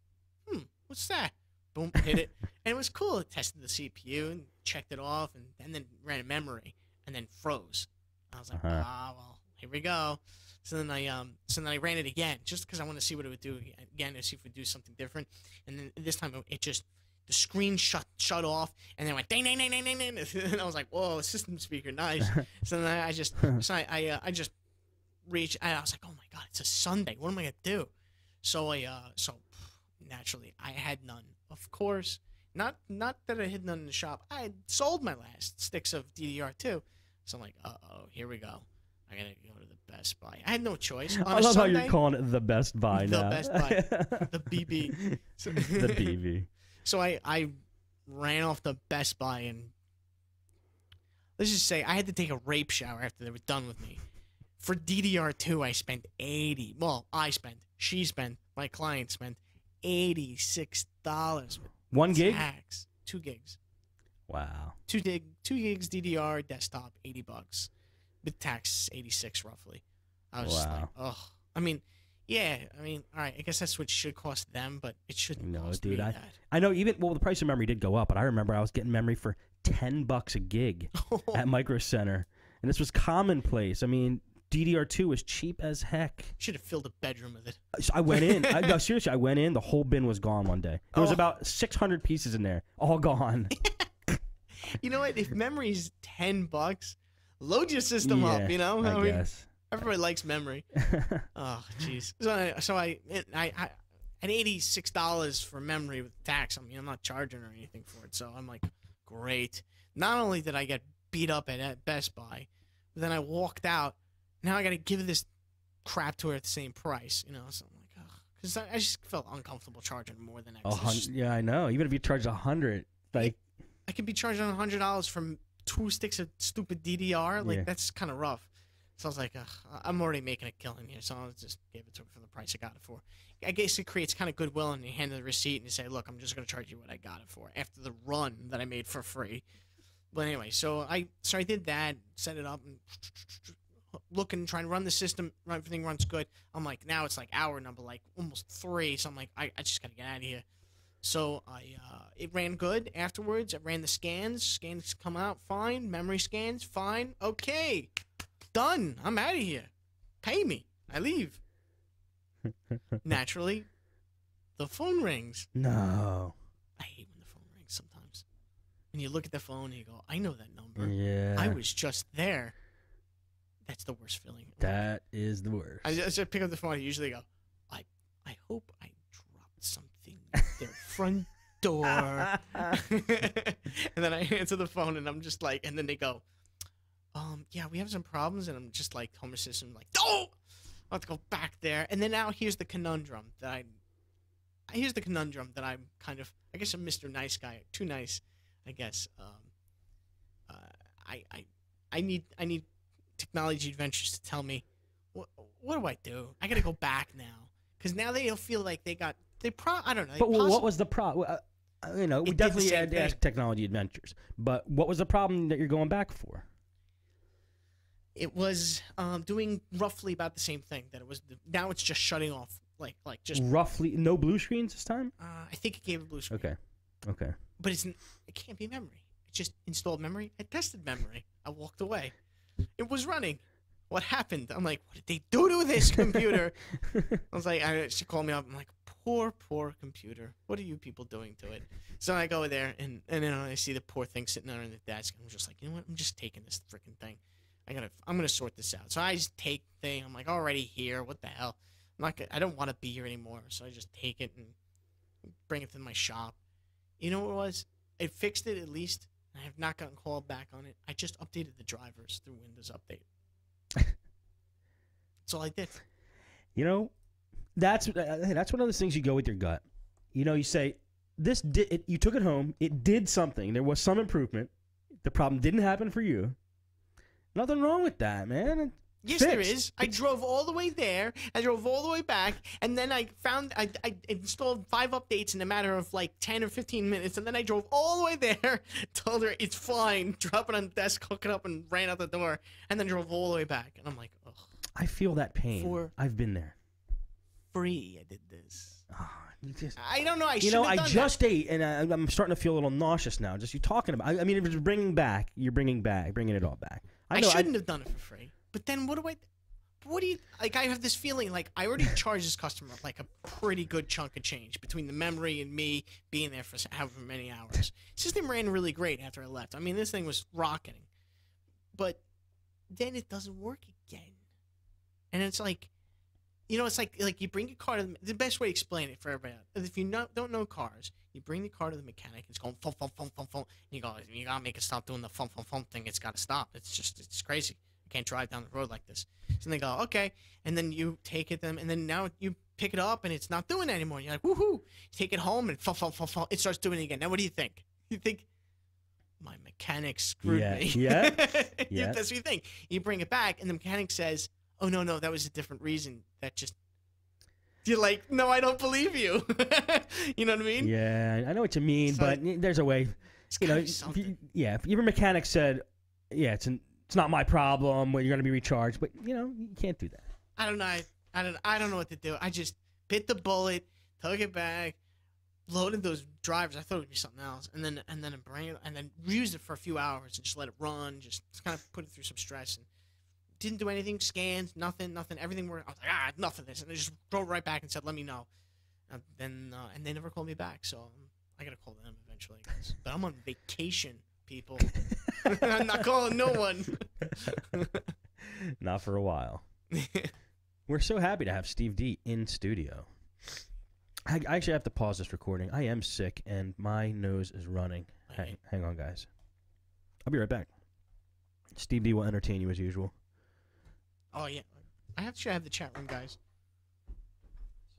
what's that? Boom, hit it, and it was cool. It tested the CPU and checked it off, and then ran a memory, and then froze. I was like, well, here we go. So then I ran it again, just because I want to see what it would do again, to see if it would do something different. And then this time the screen shut off, and then it went ding ding ding ding ding ding. And I was like, whoa, system speaker, nice. So then I just reached, and I was like, oh my God, it's a Sunday. What am I gonna do? So naturally I had none. Of course, not that I had none in the shop. I had sold my last sticks of DDR2. So I'm like, here we go. I gotta go to the Best Buy. I had no choice. I love how you're calling it the Best Buy now. The Best Buy. The BB. The BB. So I ran off the Best Buy, and let's just say I had to take a rape shower after they were done with me. For DDR2, I spent $80. Well, she spent, my client spent $86. 1 gig? Tax. 2 gigs. Wow. 2 gigs DDR desktop, $80. With tax, 86 roughly. I was just like, oh. I mean, all right. I guess that's what should cost them, but it shouldn't cost me that. I know. The price of memory did go up, but I remember I was getting memory for $10 a gig at Micro Center, and this was commonplace. I mean, DDR2 was cheap as heck. Should have filled a bedroom with it. So I went in. No, seriously, I went in. The whole bin was gone one day. There was about 600 pieces in there, all gone. You know what? If memory's $10, load your system up. I guess. Everybody likes memory. Oh, jeez. So I at $86 for memory with tax. I mean, I'm not charging or anything for it. So I'm like, great. Not only did I get beat up at Best Buy, but then I walked out, Now I got to give this crap to her at the same price, you know? So I'm like, ugh. Because I just felt uncomfortable charging more than X. Yeah, I know. Even if you charge $100, like I could be charging $100 from 2 sticks of stupid DDR. Like that's kind of rough. So I was like, ugh, I'm already making a killing here, so I'll just give it to her for the price I got it for. I guess it creates kind of goodwill, and you hand her the receipt and you say, look, I'm just going to charge you what I got it for after the run that I made for free. But anyway, so I did that, set it up, and looking, trying to run the system, everything runs good. I'm like, now it's like hour number, like almost 3, so I'm like, I just got to get out of here. So it ran good afterwards. I ran the scans. Scans come out fine. Memory scans, fine. Okay, done. I'm out of here. Pay me. I leave. Naturally, the phone rings. No. I hate when the phone rings sometimes. And you look at the phone and you go, I know that number. Yeah. I was just there. That's the worst feeling. That is the worst. I just pick up the phone. I usually go, I hope I dropped something at their front door. And then I answer the phone and I'm just like, and then they go, yeah, we have some problems. And I'm just like, home assistant, like, oh, I'll have to go back there. And then now here's the conundrum that I'm kind of, I guess I'm Mr. Nice Guy, too nice, I guess. I need Technology Adventures to tell me, what do I do? I got to go back now. Because now they'll feel like I don't know. But what was the problem? We definitely had to ask Technology Adventures. But what was the problem that you're going back for? It was doing roughly about the same thing that it was. Now it's just shutting off, like just roughly no blue screens this time. I think it gave a blue screen. Okay. But it can't be memory. It just installed memory. I tested memory. I walked away. It was running. What happened? I'm like, what did they do to this computer? I was like, she called me up. I'm like, poor computer. What are you people doing to it? So I go there and then I see the poor thing sitting there on the desk. I'm just like, you know what? I'm just taking this freaking thing. I'm gonna sort this out. So I just take the thing. I'm like, already here. What the hell? I don't want to be here anymore. So I just take it and bring it to my shop. You know what it was? It fixed it at least. I have not gotten called back on it. I just updated the drivers through Windows Update. That's all I did. That's one of those things you go with your gut. You say, you took it home. It did something. There was some improvement. The problem didn't happen for you. Nothing wrong with that, man. Yes, there is. I drove all the way there. I drove all the way back, and then I installed 5 updates in a matter of like 10 or 15 minutes, and then I drove all the way there, told her it's fine, drop it on the desk, hook it up, and ran out the door, and then drove all the way back. And I'm like, ugh. I feel that pain. I've been there. Free, I did this. Oh, I don't know. I just ate, and I'm starting to feel a little nauseous now. Just you talking about. I mean, if it's bringing it all back. I shouldn't have done it for free. But then what do you, like, I have this feeling like I already charged this customer like a pretty good chunk of change between the memory and me being there for however many hours. System ran really great after I left. I mean, this thing was rocketing. But then it doesn't work again. And it's like, it's like you bring your car to the best way to explain it for everybody. If you don't know cars, you bring the car to the mechanic, it's going fum, fum, fum, fum, fum, and you go, you gotta make it stop doing the fum, fum, fum thing. It's gotta stop. It's crazy. I can't drive down the road like this. So they go, okay. And then you take it them, and then now you pick it up, and it's not doing it anymore. You're like, woohoo. You take it home, and it starts doing it again. Now what do you think? You think, my mechanic screwed me. Yeah. That's what you think. You bring it back, and the mechanic says, oh, no, that was a different reason. You're like, no, I don't believe you. You know what I mean? Yeah, I know what you mean, but there's a way. If your mechanic said, it's not my problem, you're going to be recharged, but you can't do that. I don't know. I don't know what to do. I just bit the bullet, took it back, loaded those drivers. I thought it would be something else, and then bring it, and then used it for a few hours and just let it run, just kind of put it through some stress, and didn't do anything, scans, nothing, everything worked. I was like, enough of this, and they just drove right back and said, let me know. And they never called me back, so I gotta call them eventually, I guess. But I'm on vacation, people. I'm not calling no one. Not for a while. We're so happy to have Steve D in studio. I actually have to pause this recording. I am sick, and my nose is running. Hang on, guys. I'll be right back. Steve D will entertain you as usual. Oh yeah, I should have the chat room guys.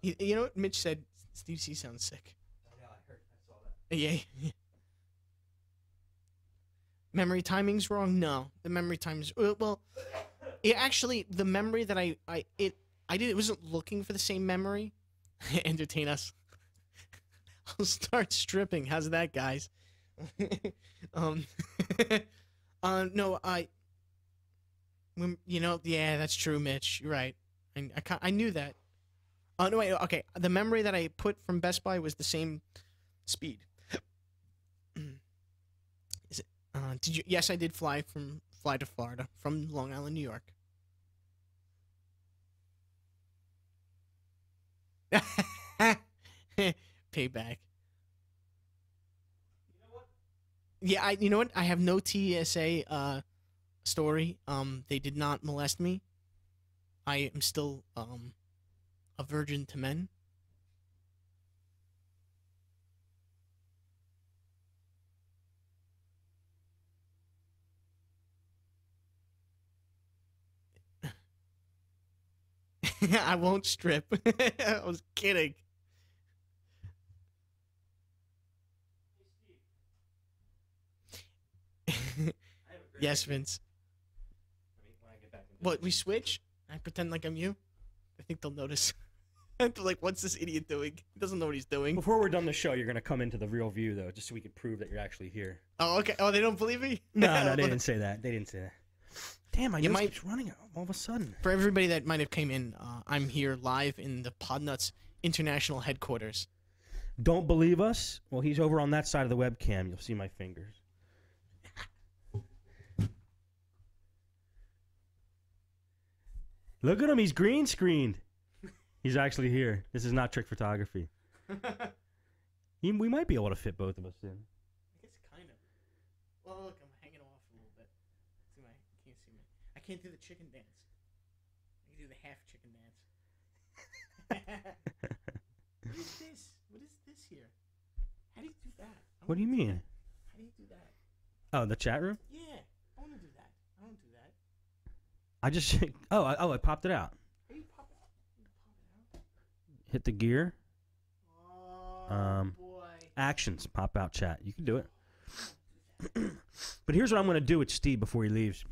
You know what Mitch said? Steve C sounds sick. Oh, yeah, I heard. I saw that. Yeah. Memory timing's wrong. No, the memory time's well. It actually the memory that I did. It wasn't looking for the same memory. Entertain us. I'll start stripping. How's that, guys? No, yeah, that's true, Mitch. You're right. I knew that. No, wait, okay. The memory that I put from Best Buy was the same speed. Is it? Did you? Yes, I did fly to Florida from Long Island, New York. Payback. You know what? Yeah, you know what? I have no TSA story. They did not molest me. I am still a virgin to men. I won't strip. I was kidding. Yes, Vince. What, we switch? I pretend like I'm you? I think they'll notice. They're like, what's this idiot doing? He doesn't know what he's doing. Before we're done the show, you're going to come into the real view, though, just so we can prove that you're actually here. Oh, okay. Oh, they don't believe me? No, they didn't say that. They didn't say that. Damn, I might keeps running all of a sudden. For everybody that might have came in, I'm here live in the Podnutz International Headquarters. Don't believe us? Well, he's over on that side of the webcam. You'll see my fingers. Look at him. He's green screened. He's actually here. This is not trick photography. We might be able to fit both of us in. I guess kind of. Well, look, I'm hanging off a little bit. Can't see me. I can't do the chicken dance. I can do the half chicken dance. What is this? What is this here? How do you do that? What do you mean? How do you do that? Oh, the chat room? Yeah, I want to do that. I don't do that. I just... Oh, I popped it out. How do you pop it out? Pop it out? Hit the gear. Oh, boy. Actions. Pop out chat. You can do it. But here's what I'm going to do with Steve before he leaves.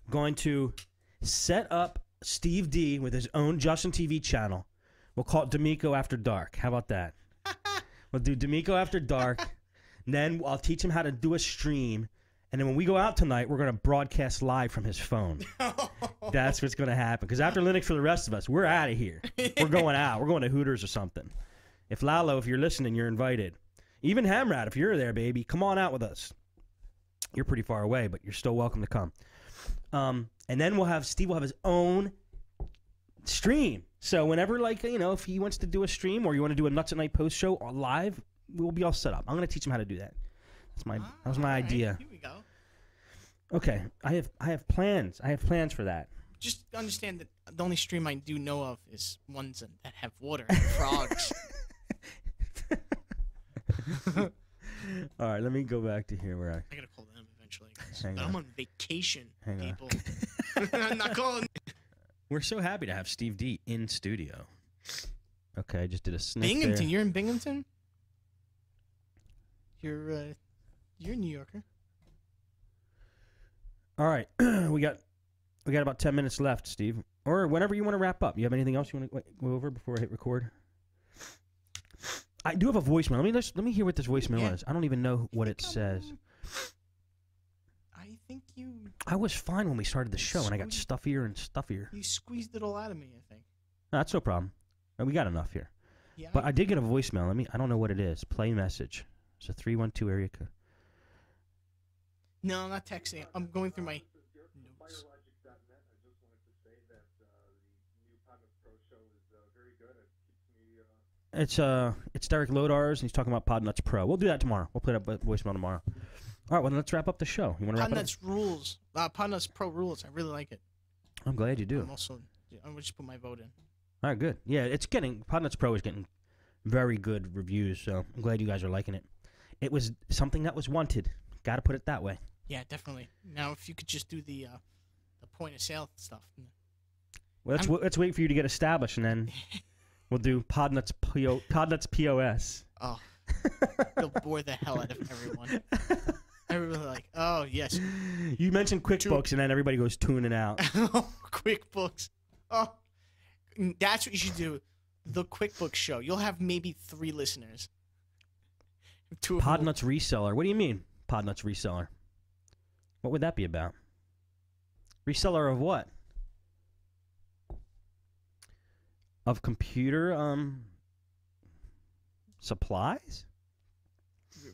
I'm going to set up Steve D with his own Justin TV channel. We'll call it D'Amico After Dark. How about that? We'll do D'Amico After Dark. And then I'll teach him how to do a stream. And then when we go out tonight, we're going to broadcast live from his phone. That's what's going to happen. Because after Linux for the rest of us, we're out of here. We're going out. We're going to Hooters or something. If Lalo, if you're listening, you're invited. Even Hamrad, if you're there, baby, come on out with us. You're pretty far away, but you're still welcome to come. And then Steve will have his own stream. So whenever, like, you know, if he wants to do a stream or you want to do a Nuts at Night post show or live, we'll be all set up. I'm going to teach him how to do that. That was my idea. Here we go. Okay, I have plans. I have plans for that. Just understand that the only stream I do know of is ones that have water and frogs. All right, let me go back to here where I gotta call them eventually. Hang I'm on vacation, people. I'm not calling. We're so happy to have Steve D in studio. Okay, I just did a sniff Binghamton. there. You're in Binghamton? You're a New Yorker. All right, we got about 10 minutes left, Steve. Or whenever you want to wrap up. You have anything else you want to go over before I hit record? I do have a voicemail. Let me hear what this voicemail is. I don't even know what it says. I think you... I was fine when we started the show, and I got stuffier and stuffier. You squeezed it all out of me, I think. No, that's no problem. We got enough here. Yeah, but I did get a voicemail. I don't know what it is. Play message. It's a 312 area code. No, I'm not texting. I'm going through my notes. It's Derek Lodars, and he's talking about Podnutz Pro. We'll do that tomorrow. We'll play that voicemail tomorrow. All right, well, let's wrap up the show. You want to wrap it up? Podnutz rules. Podnutz Pro rules. I really like it. I'm glad you do. I'm going to just put my vote in. All right, good. Yeah, Podnutz Pro is getting very good reviews, so I'm glad you guys are liking it. It was something that was wanted. Got to put it that way. Yeah, definitely. Now, if you could just do the point of sale stuff. Well, let's wait for you to get established, and then we'll do Podnutz POS. Oh, you'll bore the hell out of everyone. Everyone's like, oh yes. You mentioned QuickBooks, and then everybody goes tuning out. QuickBooks. Oh, that's what you should do. The QuickBooks show. You'll have maybe 3 listeners. Podnutz reseller. What do you mean, Podnutz reseller? What would that be about? Reseller of what? Of computer supplies?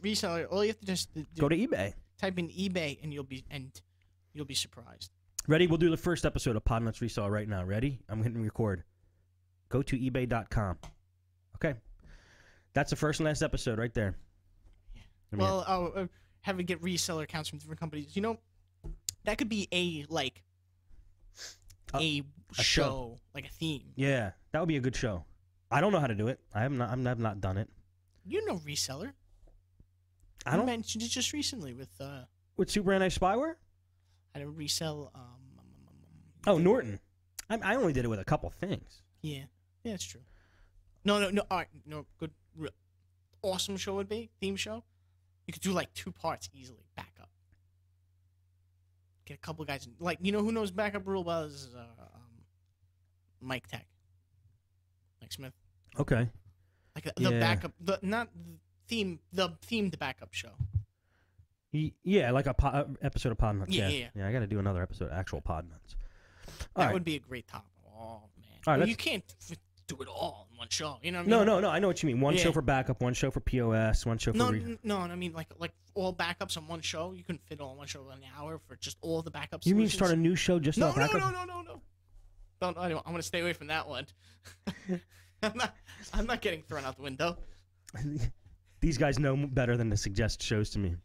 Reseller. All you have to just go to eBay. Type in eBay, and you'll be surprised. Ready? We'll do the first episode of Podnutz reseller right now. Ready? I'm hitting record. Go to ebay.com. Okay. That's the first and last episode right there. Yeah. Well, have we get reseller accounts from different companies. You know, that could be a show, like a theme. Yeah, that would be a good show. I don't know how to do it. I've not done it. You're no reseller. I don't. You mentioned it just recently with Super Anti-Spyware. How to resell. Oh, Norton. I only did it with a couple things. Yeah, it's true. No. All right, no, good, awesome show would be theme show. You could do like 2 parts easily. Backup. Get a couple guys like who knows backup real well is Mike Tech. Mike Smith. Okay. Like the backup, not the themed backup show. Yeah, like a episode of Podnutz. Yeah. I got to do another episode of actual Podnutz. That would be a great topic. Oh man. All right, you can't do it all in one show. You know what I mean? mean? No. I know what you mean. One show for backup, one show for POS, one show for. No. I mean like all backups on one show. You couldn't fit all in one show in an hour for just all the backups. You mean start a new show just on backup? No. Don't. I'm gonna stay away from that one. I'm not getting thrown out the window. These guys know better than to suggest shows to me.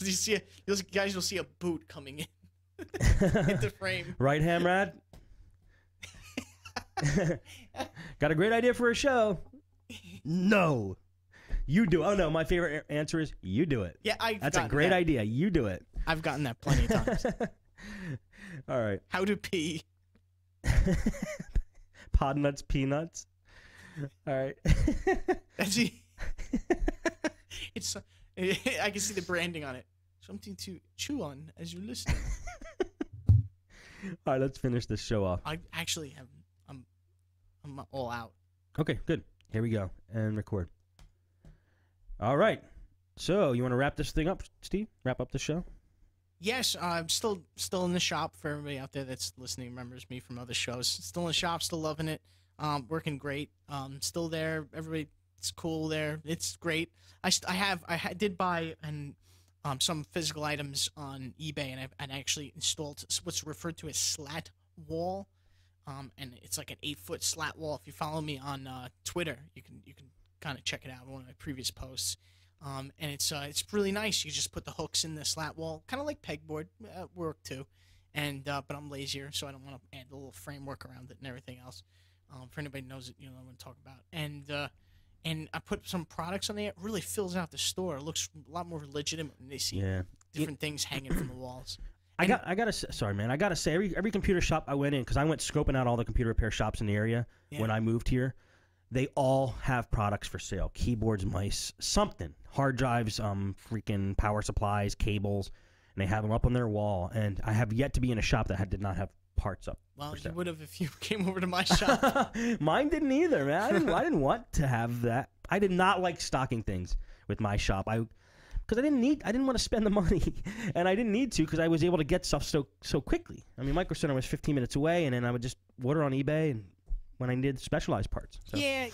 You see, those guys will see a boot coming in. Hit the frame. Right, Hamrad? Got a great idea for a show. No. You do it. Oh, no. My favorite answer is you do it. Yeah, That's a great idea. You do it. I've gotten that plenty of times. All right. How to pee. Podnutz Peanuts. All right. It's. I can see the branding on it. Something to chew on as you're listening. All right, let's finish this show off. I actually have. I'm all out. Okay, good. Here we go and record. All right. So you want to wrap this thing up, Steve? Wrap up the show? Yes, I'm still in the shop for everybody out there that's listening. Remembers me from other shows. Still in the shop, still loving it. Working great. Still there. Everybody's cool there. It's great. I did buy some physical items on eBay, and I actually installed what's referred to as slat wall. And it's like an 8-foot slat wall. If you follow me on Twitter, you can kind of check it out. One of my previous posts. And it's really nice. You just put the hooks in the slat wall, kind of like pegboard work too. And but I'm lazier, so I don't want to add a little framework around it and everything else. For anybody who knows it, I want to talk about. And I put some products on there. It really fills out the store. It looks a lot more legitimate when they see different things hanging from the walls. I gotta sorry man, I gotta say every computer shop I went in, because I went scoping out all the computer repair shops in the area when I moved here. They all have products for sale: keyboards, mice, something, hard drives, freaking power supplies, cables, and they have them up on their wall. And I have yet to be in a shop that did not have parts up. Well, you would have if you came over to my shop. Mine didn't either, man. I didn't want to have that. I did not like stocking things with my shop. Because I didn't want to spend the money, and I didn't need to because I was able to get stuff so quickly. I mean, Micro Center was 15 minutes away, and then I would just order on eBay and when I needed specialized parts. So. Yeah,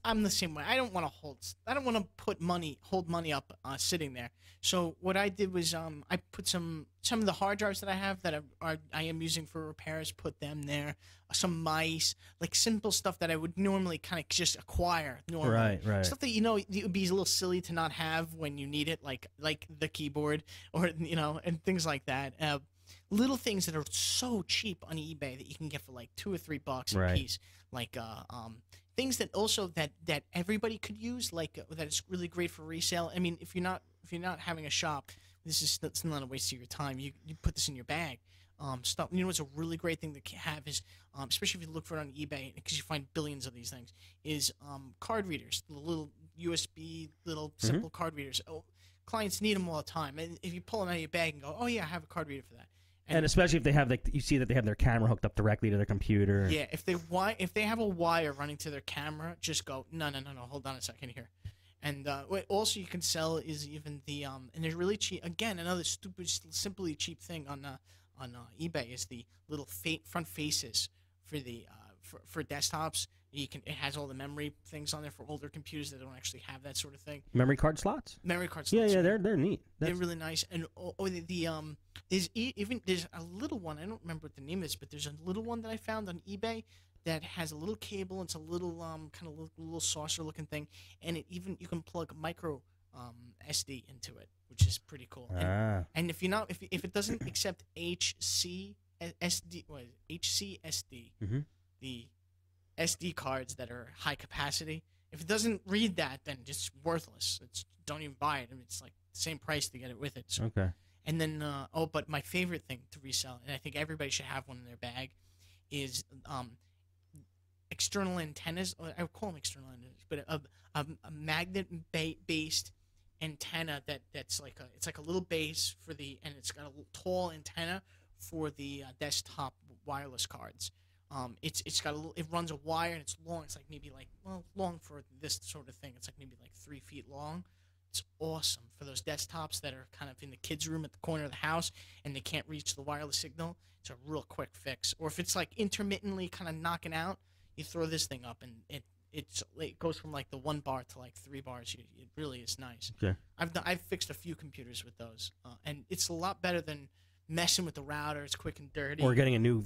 I'm the same way. I don't want to hold money up sitting there. So what I did was I put some of the hard drives that I have that I am using for repairs, put them there. Some mice, like simple stuff that I would normally kind of just acquire normally. Right. Stuff that it would be a little silly to not have when you need it, like the keyboard or and things like that. Little things that are so cheap on eBay that you can get for like $2 or $3 a piece, like things that also that everybody could use, like that is really great for resale. I mean, if you're not having a shop, that's not a waste of your time. You put this in your bag. stuff. You know, what's a really great thing to have is, especially if you look for it on eBay, because you find billions of these things, is card readers, the little USB, little simple card readers. Oh, clients need them all the time, and if you pull them out of your bag and go, "Oh yeah, I have a card reader for that," and especially if they have you see that they have their camera hooked up directly to their computer. Yeah, if they have a wire running to their camera, just go, no, hold on a second here. And what also you can sell is even the and they're really cheap. Again, another stupid, simply cheap thing on eBay is the little front faces for the for desktops. It has all the memory things on there for older computers that don't actually have that sort of thing. Memory card slots. Memory card slots. Yeah, they're neat. They're really nice. And there's a little one. I don't remember what the name is, but there's a little one that I found on eBay that has a little cable. It's a little kind of little saucer looking thing, and you can plug micro SD into it, which is pretty cool. And if it doesn't accept HCSD, the SD cards that are high capacity, if it doesn't read that, then it's worthless. Don't even buy it. I mean, it's like the same price to get it with it. So. Okay. And then but my favorite thing to resell, and I think everybody should have one in their bag, is external antennas. I would call them external antennas, but a magnet-based antenna that's it's like a little base for and it's got a tall antenna for the desktop wireless cards. It runs a wire and it's long. It's like maybe long for this sort of thing. It's like maybe 3 feet long. It's awesome for those desktops that are kind of in the kids' room at the corner of the house and they can't reach the wireless signal. It's a real quick fix. Or if it's like intermittently kind of knocking out, you throw this thing up and it goes from like the 1 bar to like 3 bars. It really is nice. Okay. I've fixed a few computers with those, and it's a lot better than messing with the router. It's quick and dirty. Or getting a new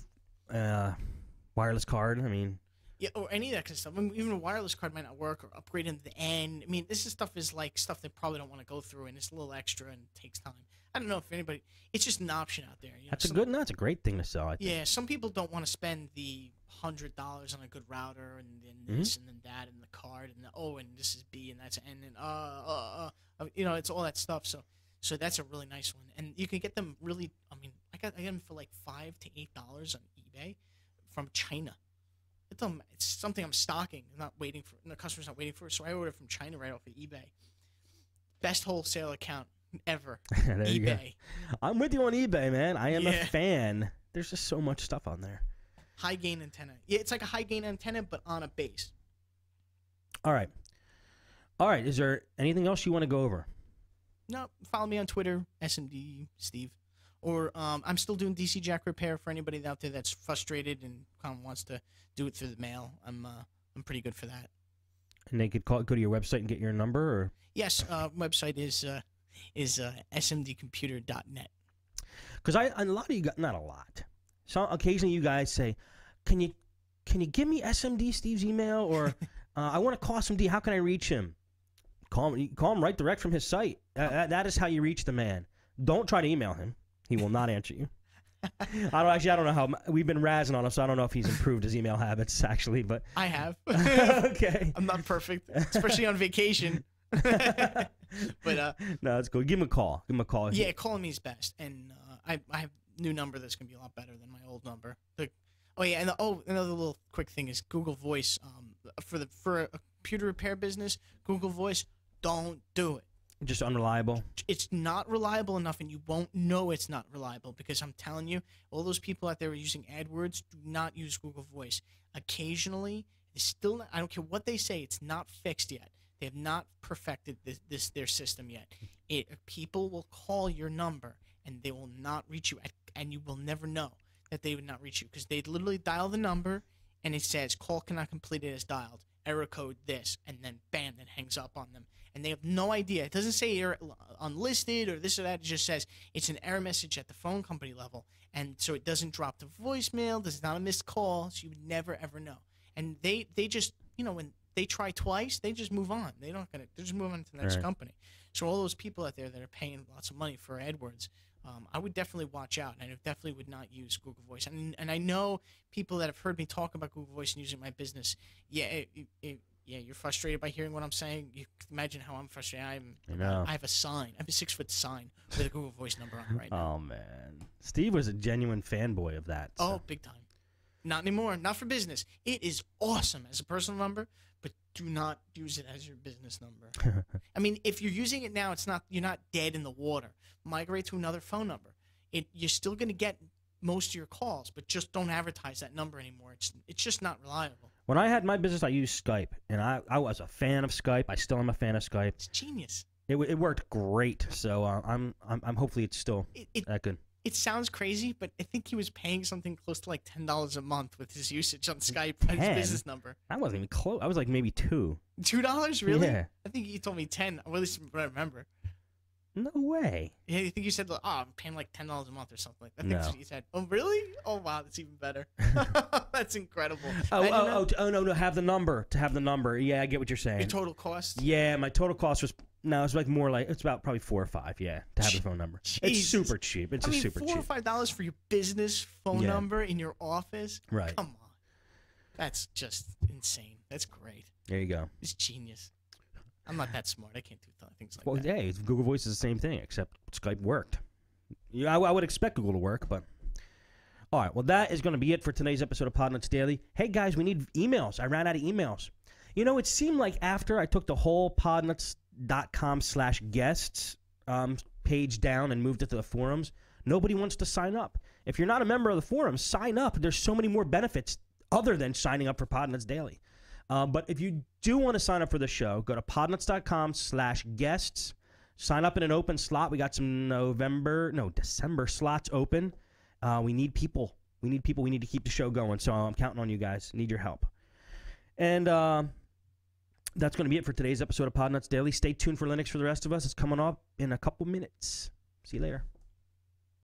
wireless card. I mean. Yeah, or any of that kind of stuff. I mean, even a wireless card might not work, or upgrading to the end. I mean, this stuff is like stuff they probably don't want to go through, and it's a little extra and takes time. I don't know if anybody. It's just an option out there. That's a great thing to sell. I think. Yeah, some people don't want to spend the $100 on a good router, and then this, and then that, and the card, and and this is B, and that's N, and it's all that stuff. So that's a really nice one, and you can get them really. I mean, I got them for like $5 to $8 on eBay from China. It's something I'm stocking. I'm not waiting for. The customer's not waiting for it, so I order from China right off of eBay. Best wholesale account ever. There you go. I'm with you on eBay, man. I am a fan. There's just so much stuff on there. High gain antenna. Yeah, it's like a high gain antenna, but on a base. All right. Is there anything else you want to go over? No. Follow me on Twitter, SMD Steve. Or I'm still doing DC jack repair for anybody out there that's frustrated and kind of wants to do it through the mail. I'm pretty good for that. And they could go to your website and get your number, or yes, website is smdcomputer.net. Because a lot of you guys, not a lot. So occasionally you guys say, "Can you give me SMD Steve's email?" Or I want to call SMD. How can I reach him? Call him right direct from his site. That is how you reach the man. Don't try to email him. He will not answer you. I don't know how we've been razzing on him, so I don't know if he's improved his email habits actually. But I have. Okay. I'm not perfect, especially on vacation. But no, that's cool. Give him a call. Yeah, calling me is best, and I have a new number that's gonna be a lot better than my old number. Another little quick thing is Google Voice. For a computer repair business, Google Voice, don't do it. Just unreliable. It's not reliable enough, and you won't know it's not reliable because I'm telling you, all those people out there using AdWords do not use Google Voice. Occasionally, it's still not, I don't care what they say, it's not fixed yet. They have not perfected their system yet. People will call your number, and they will not reach you, and you will never know that they would not reach you because they literally dial the number, and it says, call cannot completed as dialed. Error code this, and then bam, it hangs up on them. And they have no idea. It doesn't say you're unlisted or this or that. It just says it's an error message at the phone company level. And so it doesn't drop to voicemail. There's not a missed call. So you would never, ever know. And they just, when they try twice, they just move on. They're just move on to the next company. So all those people out there that are paying lots of money for AdWords, I would definitely watch out. And I definitely would not use Google Voice. And I know people that have heard me talk about Google Voice and using my business. Yeah, Yeah, you're frustrated by hearing what I'm saying. You can imagine how I'm frustrated. I know. I have a sign. I have a 6-foot sign with a Google Voice number on it right now. Oh, man. Steve was a genuine fanboy of that. So. Oh, big time. Not anymore. Not for business. It is awesome as a personal number, but do not use it as your business number. I mean, if you're using it now, you're not dead in the water. Migrate to another phone number. You're still going to get most of your calls, but just don't advertise that number anymore. It's just not reliable. When I had my business, I used Skype, and I was a fan of Skype. I still am a fan of Skype. It's genius. It worked great, so I'm hopefully it's still that good. It sounds crazy, but I think he was paying something close to like $10 a month with his usage on Skype on his business number. I wasn't even close. I was like maybe $2. $2, really? Yeah. I think you told me 10. Well, at least what I remember. No way. Yeah, I think you said, I'm paying like $10 a month or something. I think No. that's what you said. Oh, really? Oh, wow, that's even better. That's incredible. No, have the number. To have the number. Yeah, I get what you're saying. Your total cost? Yeah, my total cost was, it's like more like, it's about probably $4 or $5, yeah, to have the phone number. Jesus. It's super cheap. It's super cheap. $4 or $5 for your business phone number in your office? Right. Come on. That's just insane. That's great. There you go. It's genius. I'm not that smart. I can't do things like Well, that. hey, Google Voice is the same thing, except Skype worked. Yeah, I would expect Google to work, but... All right, well, that is going to be it for today's episode of Podnutz Daily. Hey, guys, we need emails. I ran out of emails. You know, it seemed like after I took the whole podnutz.com/guests page down and moved it to the forums, nobody wants to sign up. If you're not a member of the forums, sign up. There's so many more benefits other than signing up for Podnutz Daily. But if you do want to sign up for the show, go to podnutz.com/guests. Sign up in an open slot. We got some December slots open. We need people. We need people. We need to keep the show going. So I'm counting on you guys. Need your help. And that's going to be it for today's episode of Podnutz Daily. Stay tuned for Linux for the rest of us. It's coming up in a couple minutes. See you later.